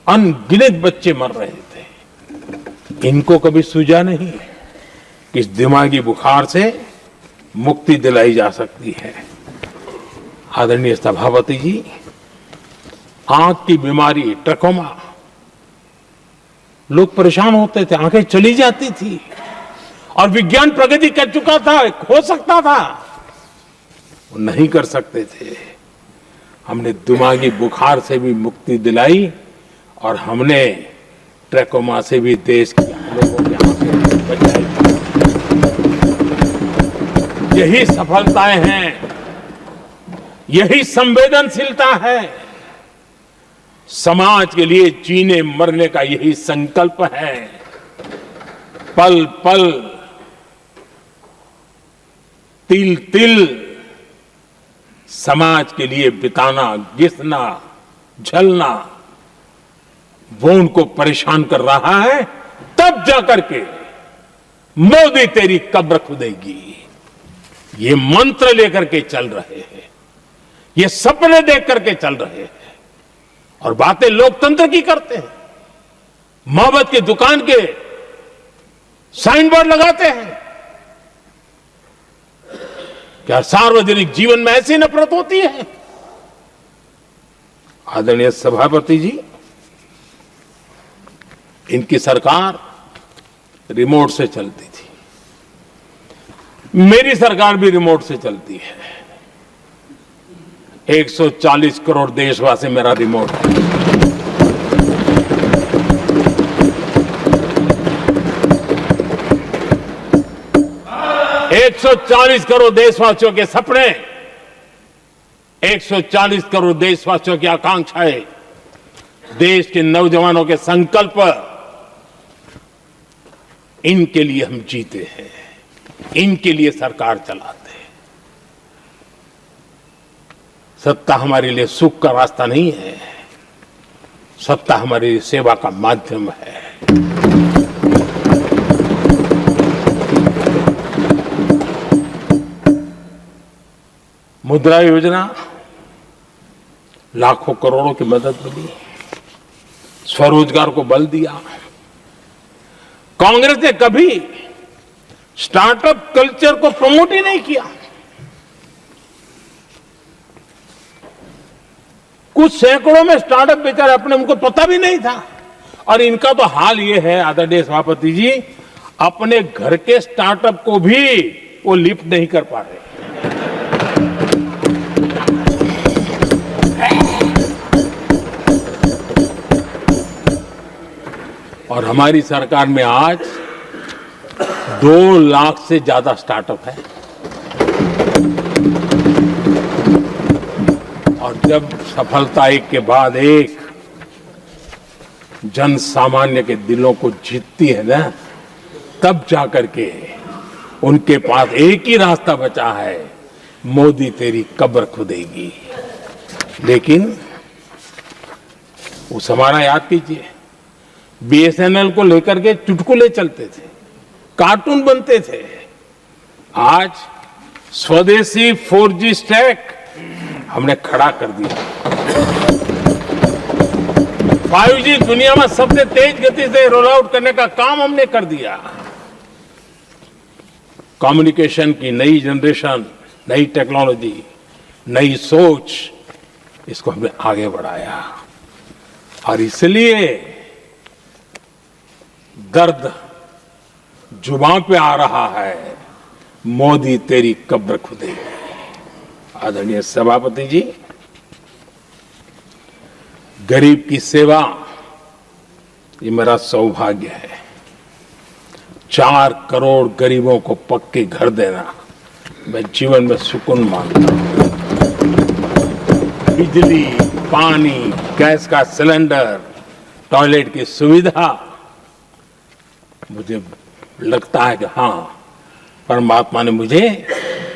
S2: अनगिनत बच्चे मर रहे थे। इनको कभी सूझा नहीं कि इस दिमागी बुखार से मुक्ति दिलाई जा सकती है। आदरणीय सभापति जी, आंख की बीमारी ट्रकोमा, लोग परेशान होते थे, आंखें चली जाती थी और विज्ञान प्रगति कर चुका था, हो सकता था, वो नहीं कर सकते थे। हमने दिमागी बुखार से भी मुक्ति दिलाई और हमने ट्रकोमा से भी देश के लोगों की आंखें बचाई। यही सफलताएं हैं, यही संवेदनशीलता है, समाज के लिए जीने मरने का यही संकल्प है। पल पल, तिल तिल समाज के लिए बिताना, घिसना, झलना, वो उनको परेशान कर रहा है। तब जाकर के मोदी तेरी कब्र खुदेगी, ये मंत्र लेकर के चल रहे हैं, ये सपने देख करके चल रहे हैं और बातें लोकतंत्र की करते हैं। मोहब्बत की दुकान के साइन बोर्ड लगाते हैं। क्या सार्वजनिक जीवन में ऐसी नफरत होती है? आदरणीय सभापति जी, इनकी सरकार रिमोट से चलती थी, मेरी सरकार भी रिमोट से चलती है। 140 करोड़ देशवासी मेरा रिमोट है। एक 140 करोड़ देशवासियों के सपने, 140 करोड़ देशवासियों की आकांक्षाएं, देश के नौजवानों के संकल्प, इनके लिए हम जीते हैं, इनके लिए सरकार चलाते हैं। सत्ता हमारे लिए सुख का रास्ता नहीं है, सत्ता हमारे लिए सेवा का माध्यम है। मुद्रा योजना, लाखों करोड़ों की मदद मिली, स्वरोजगार को बल दिया। कांग्रेस ने कभी स्टार्टअप कल्चर को प्रमोट ही नहीं किया। कुछ सैकड़ों में स्टार्टअप बेचारे अपने, उनको पता भी नहीं था। और इनका तो हाल ये है आदरणीय सभापति जी, अपने घर के स्टार्टअप को भी वो लिफ्ट नहीं कर पा रहे। और हमारी सरकार में आज 2 लाख से ज्यादा स्टार्टअप है। और जब सफलता एक के बाद एक जन सामान्य के दिलों को जीतती है ना, तब जाकर के उनके पास एक ही रास्ता बचा है, मोदी तेरी कब्र खुदेगी। लेकिन उस हमारा याद कीजिए, बीएसएनएल को लेकर के चुटकुले चलते थे, कार्टून बनते थे। आज स्वदेशी 4G स्टैक हमने खड़ा कर दिया। 5G दुनिया में सबसे तेज गति से रोल आउट करने का काम हमने कर दिया। कम्युनिकेशन की नई जनरेशन, नई टेक्नोलॉजी, नई सोच, इसको हमने आगे बढ़ाया। और इसलिए दर्द जुबान पे आ रहा है, मोदी तेरी कब्र खुदेगी। आदरणीय सभापति जी, गरीब की सेवा ये मेरा सौभाग्य है। 4 करोड़ गरीबों को पक्के घर देना मैं जीवन में सुकून मानता हूं। बिजली, पानी, गैस का सिलेंडर, टॉयलेट की सुविधा, मुझे लगता है कि हाँ, परमात्मा ने मुझे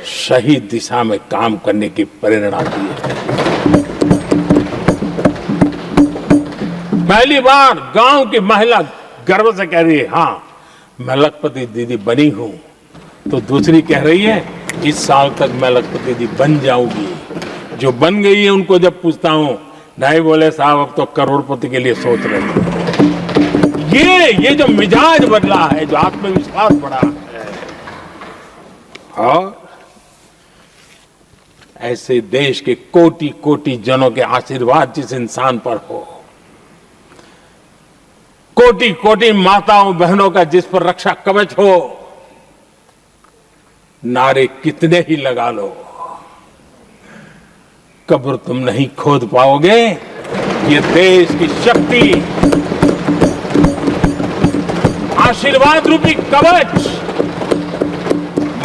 S2: सही दिशा में काम करने की प्रेरणा दी है। पहली बार गांव की महिला गर्व से कह रही है, हाँ मैं लखपति दीदी बनी हूं। तो दूसरी कह रही है, इस साल तक मैं लखपति दीदी बन जाऊंगी। जो बन गई है उनको जब पूछता हूं, नहीं बोले साहब अब तो करोड़पति के लिए सोच रहे हैं। ये जो मिजाज बदला है, जो आत्मविश्वास बढ़ा है, और ऐसे देश के कोटि कोटि जनों के आशीर्वाद जिस इंसान पर हो, कोटि कोटि माताओं बहनों का जिस पर रक्षा कवच हो, नारे कितने ही लगा लो, कब्र तुम नहीं खोद पाओगे। ये देश की शक्ति, आशीर्वाद रूपी कवच,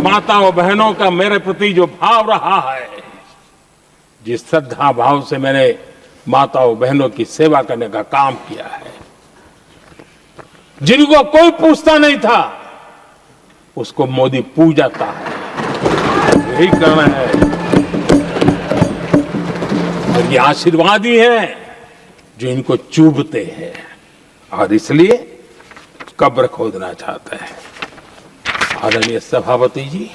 S2: माताओं बहनों का मेरे प्रति जो भाव रहा है, जिस श्रद्धा भाव से मैंने माताओं बहनों की सेवा करने का काम किया है, जिनको कोई पूछता नहीं था उसको मोदी पूजाता है। यही करना है। और ये आशीर्वाद ही है जो इनको चूभते हैं, और इसलिए कब्र खोदना चाहता है। आदरणीय सभापति जी,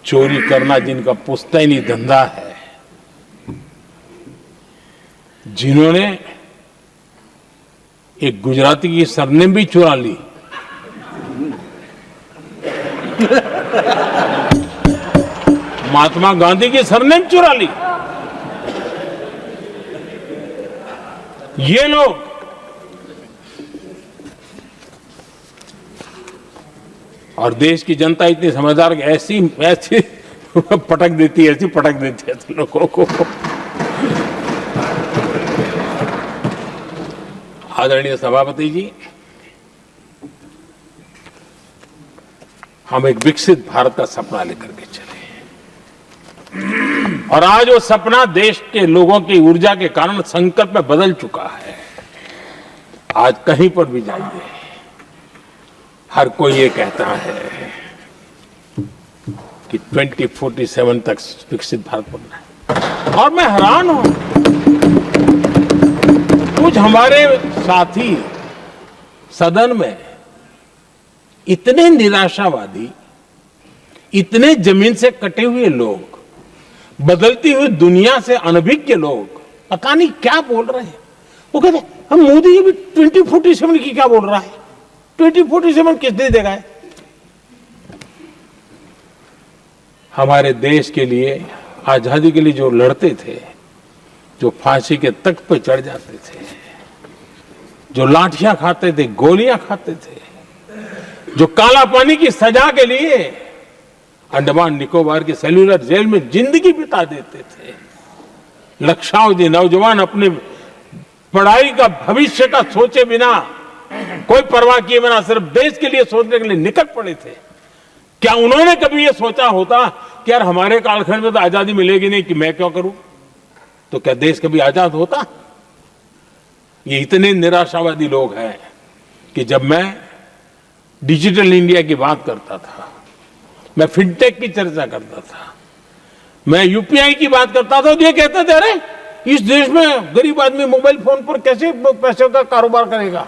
S2: चोरी करना जिनका पुश्तैनी धंधा है, जिन्होंने एक गुजराती की सरनेम भी चुरा ली, महात्मा गांधी की सरनेम चुरा ली, ये लोग और देश की जनता इतनी समझदार कि ऐसी पटक देती है, ऐसी पटक देती है तो लोगों को। आदरणीय सभापति जी, हम एक विकसित भारत का सपना लेकर के चले और आज वो सपना देश के लोगों की ऊर्जा के कारण संकल्प में बदल चुका है। आज कहीं पर भी जाइए, हर कोई ये कहता है कि 2047 तक विकसित भारत बनना है। और मैं हैरान हूं, कुछ हमारे साथी सदन में इतने निराशावादी, इतने जमीन से कटे हुए लोग, बदलती हुई दुनिया से अनभिज्ञ लोग पता नहीं क्या बोल रहे हैं। वो कहते हैं हम मोदी जी भी 2047 की क्या बोल रहा है, 2047 किसने देगा है? हमारे देश के लिए, आजादी के लिए जो लड़ते थे, जो फांसी के तख्त पर चढ़ जाते थे, जो लाठियां खाते थे, गोलियां खाते थे, जो काला पानी की सजा के लिए अंडमान निकोबार की सेल्यूलर जेल में जिंदगी बिता देते थे, लक्षावधि नौजवान अपने पढ़ाई का भविष्य का सोचे बिना, कोई परवाह किए बिना सिर्फ देश के लिए सोचने के लिए निकल पड़े थे। क्या उन्होंने कभी ये सोचा होता कि यार हमारे कालखंड में तो आजादी मिलेगी नहीं, कि मैं क्यों करूं? तो क्या देश कभी आजाद होता? ये इतने निराशावादी लोग हैं कि जब मैं डिजिटल इंडिया की बात करता था, मैं फिनटेक की चर्चा करता था, मैं यूपीआई की बात करता था, तो ये कहते थे अरे इस देश में गरीब आदमी मोबाइल फोन पर कैसे पैसों का कारोबार करेगा?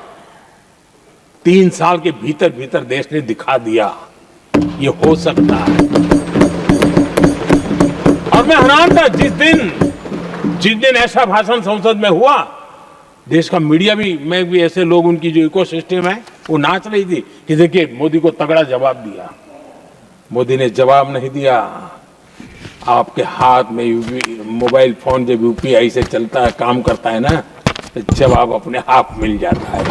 S2: 3 साल के भीतर भीतर देश ने दिखा दिया ये हो सकता है। और मैं हैरान था जिस दिन ऐसा भाषण संसद में हुआ, देश का मीडिया भी, मैं भी, ऐसे लोग, उनकी जो इकोसिस्टम है वो नाच रही थी कि देखिए मोदी को तगड़ा जवाब दिया। मोदी ने जवाब नहीं दिया। आपके हाथ में मोबाइल फोन जब यूपीआई से चलता है, काम करता है ना, तो जवाब अपने आप मिल जाता है।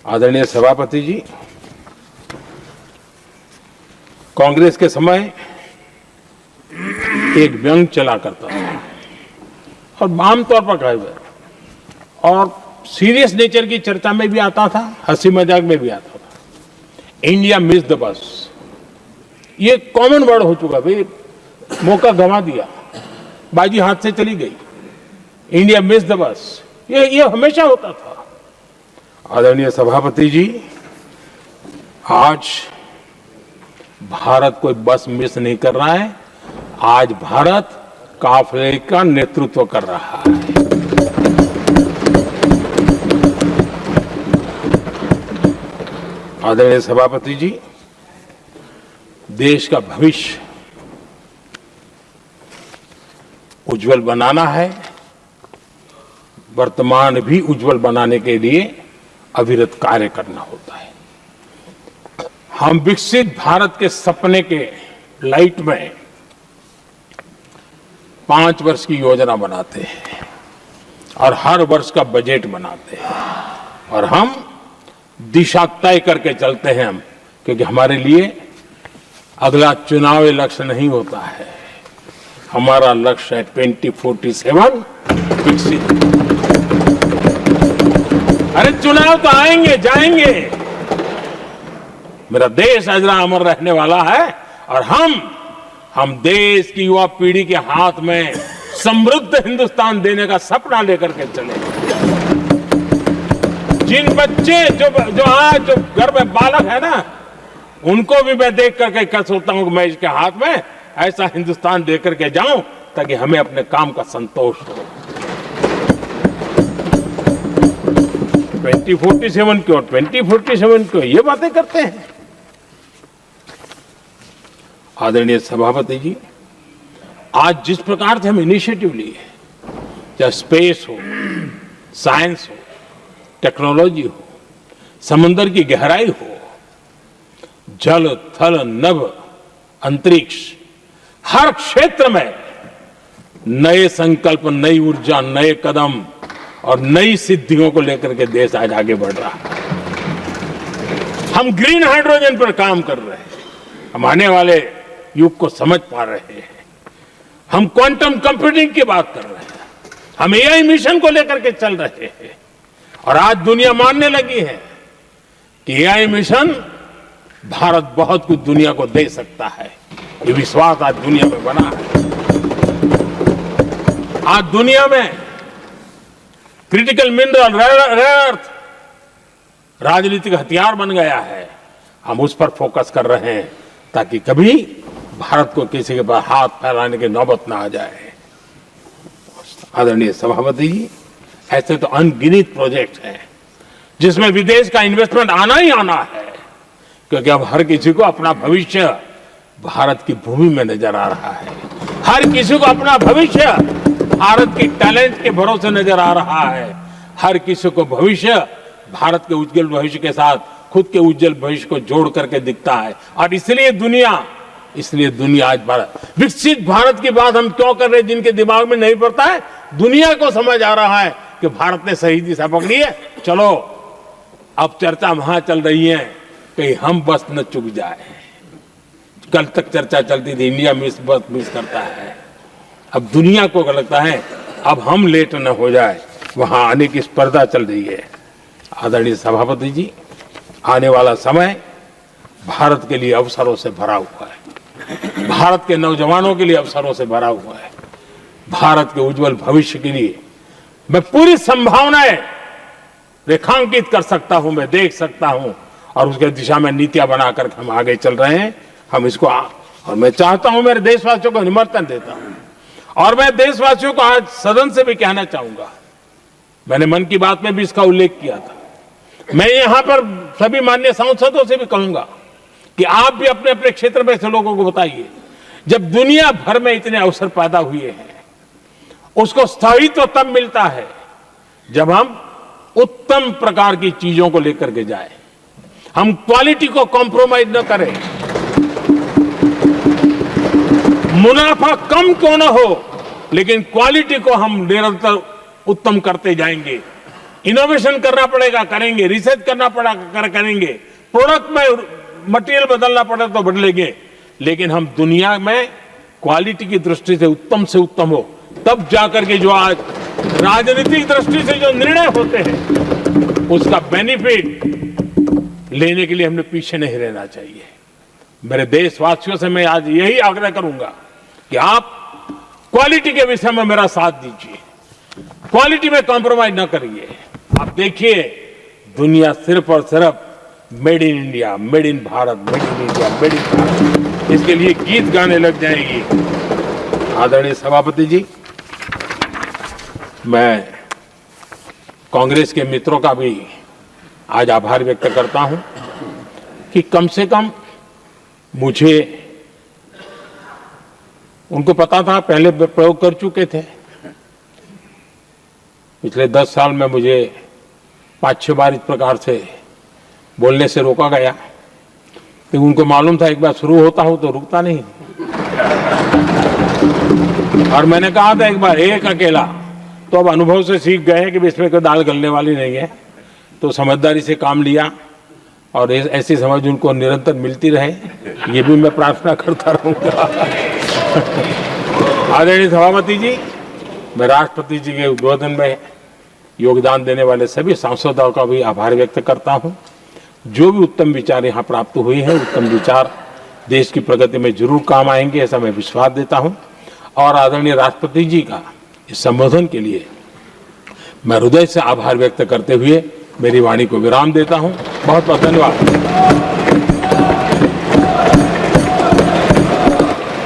S2: आदरणीय सभापति जी, कांग्रेस के समय एक व्यंग चला करता था और आमतौर पर कहा और सीरियस नेचर की चर्चा में भी आता था, हंसी मजाक में भी आता था। इंडिया मिस द बस, ये कॉमन वर्ड हो चुका भाई, मौका गंवा दिया, बाजी हाथ से चली गई। इंडिया मिस द बस, ये हमेशा होता था। आदरणीय सभापति जी, आज भारत कोई बस मिस नहीं कर रहा है, आज भारत काफिले का नेतृत्व कर रहा है। आदरणीय सभापति जी, देश का भविष्य उज्जवल बनाना है, वर्तमान भी उज्जवल बनाने के लिए अविरत कार्य करना होता है। हम विकसित भारत के सपने के लाइट में 5 वर्ष की योजना बनाते हैं और हर वर्ष का बजट बनाते हैं और हम दिशा तय करके चलते हैं हम, क्योंकि हमारे लिए अगला चुनावी लक्ष्य नहीं होता है, हमारा लक्ष्य है 2047 विकसित। अरे चुनाव तो आएंगे जाएंगे, मेरा देश अजरा अमर रहने वाला है और हम देश की युवा पीढ़ी के हाथ में समृद्ध हिंदुस्तान देने का सपना लेकर के चले। जिन बच्चे जो आज जो घर में बालक है ना, उनको भी मैं देख करके कह सोचता हूं कि मैं इसके हाथ में ऐसा हिंदुस्तान दे करके जाऊं ताकि हमें अपने काम का संतोष हो। 2047 क्यों, 2047 क्यों, ये बातें करते हैं। आदरणीय सभापति जी, आज जिस प्रकार से हम इनिशिएटिव लिए, चाहे स्पेस हो, साइंस हो, टेक्नोलॉजी हो, समंदर की गहराई हो, जल थल नभ अंतरिक्ष, हर क्षेत्र में नए संकल्प, नई ऊर्जा, नए कदम और नई सिद्धियों को लेकर के देश आज आगे बढ़ रहा है। हम ग्रीन हाइड्रोजन पर काम कर रहे हैं, हम आने वाले युग को समझ पा रहे हैं, हम क्वांटम कंप्यूटिंग की बात कर रहे हैं, हम एआई मिशन को लेकर के चल रहे हैं और आज दुनिया मानने लगी है कि एआई मिशन भारत बहुत कुछ दुनिया को दे सकता है। ये विश्वास आज दुनिया में बना है। आज दुनिया में क्रिटिकल मिनरल रेयर अर्थ राजनीतिक हथियार बन गया है। हम उस पर फोकस कर रहे हैं ताकि कभी भारत को किसी के पास हाथ फैलाने की नौबत ना आ जाए। आदरणीय सभापति जी, ऐसे तो अनगिनत प्रोजेक्ट हैं जिसमें विदेश का इन्वेस्टमेंट आना ही आना है, क्योंकि अब हर किसी को अपना भविष्य भारत की भूमि में नजर आ रहा है। हर किसी को अपना भविष्य भारत के टैलेंट के भरोसे नजर आ रहा है। हर किसी को भविष्य भारत के उज्जवल भविष्य के साथ खुद के उज्जवल भविष्य को जोड़ करके दिखता है। और इसलिए दुनिया आज भारत विकसित भारत की बात हम क्यों कर रहे हैं, जिनके दिमाग में नहीं पड़ता है, दुनिया को समझ आ रहा है कि भारत ने सही दिशा पकड़ी है। चलो अब चर्चा वहां चल रही है कहीं हम बस न चुक जाए। कल तक चर्चा चलती थी इंडिया बस मिस करता है, अब दुनिया को लगता है अब हम लेट न हो जाए, वहां आने की स्पर्धा चल रही है। आदरणीय सभापति जी, आने वाला समय भारत के लिए अवसरों से भरा हुआ है, भारत के नौजवानों के लिए अवसरों से भरा हुआ है। भारत के उज्जवल भविष्य के लिए मैं पूरी संभावनाएं रेखांकित कर सकता हूं, मैं देख सकता हूं और उसके दिशा में नीतियां बनाकर हम आगे चल रहे हैं। हम इसको और मैं चाहता हूं, मेरे देशवासियों को निमंत्रण देता हूं और मैं देशवासियों को आज सदन से भी कहना चाहूंगा, मैंने मन की बात में भी इसका उल्लेख किया था, मैं यहां पर सभी माननीय सांसदों से भी कहूंगा कि आप भी अपने अपने क्षेत्र में से लोगों को बताइए, जब दुनिया भर में इतने अवसर पैदा हुए हैं, उसको स्थायित्व तब मिलता है जब हम उत्तम प्रकार की चीजों को लेकर के जाए, हम क्वालिटी को कॉम्प्रोमाइज न करें। मुनाफा कम क्यों न हो, लेकिन क्वालिटी को हम निरंतर उत्तम करते जाएंगे। इनोवेशन करना पड़ेगा, करेंगे, रिसर्च करना पड़ेगा, करेंगे, प्रोडक्ट में मटेरियल बदलना पड़े तो बदलेंगे, लेकिन हम दुनिया में क्वालिटी की दृष्टि से उत्तम हो, तब जाकर के जो आज राजनीतिक दृष्टि से जो निर्णय होते हैं उसका बेनिफिट लेने के लिए हमने पीछे नहीं रहना चाहिए। मेरे देशवासियों से मैं आज यही आग्रह करूंगा कि आप क्वालिटी के विषय में मेरा साथ दीजिए, क्वालिटी में कॉम्प्रोमाइज ना करिए। आप देखिए दुनिया सिर्फ और सिर्फ made in India, made in Bharat, made in India, made in Bharat, इसके लिए गीत गाने लग जाएगी। आदरणीय सभापति जी, मैं कांग्रेस के मित्रों का भी आज आभार व्यक्त करता हूं कि कम से कम मुझे, उनको पता था, पहले प्रयोग कर चुके थे, पिछले 10 साल में मुझे 5-6 बार इस प्रकार से बोलने से रोका गया, तो उनको मालूम था एक बार शुरू होता हूं तो रुकता नहीं। और मैंने कहा था एक बार एक अकेला, तो अब अनुभव से सीख गए हैं कि इसमें कोई दाल गलने वाली नहीं है, तो समझदारी से काम लिया और ऐसी समझ उनको निरंतर मिलती रहे, ये भी मैं प्रार्थना करता रहूंगा। आदरणीय सभापति जी, मैं राष्ट्रपति जी के उद्बोधन में योगदान देने वाले सभी सांसदों का भी आभार व्यक्त करता हूं। जो भी उत्तम विचार यहाँ प्राप्त हुए हैं, उत्तम विचार देश की प्रगति में जरूर काम आएंगे, ऐसा मैं विश्वास देता हूं। और आदरणीय राष्ट्रपति जी का इस संबोधन के लिए मैं हृदय से आभार व्यक्त करते हुए मेरी वाणी को विराम देता हूं। बहुत बहुत धन्यवाद।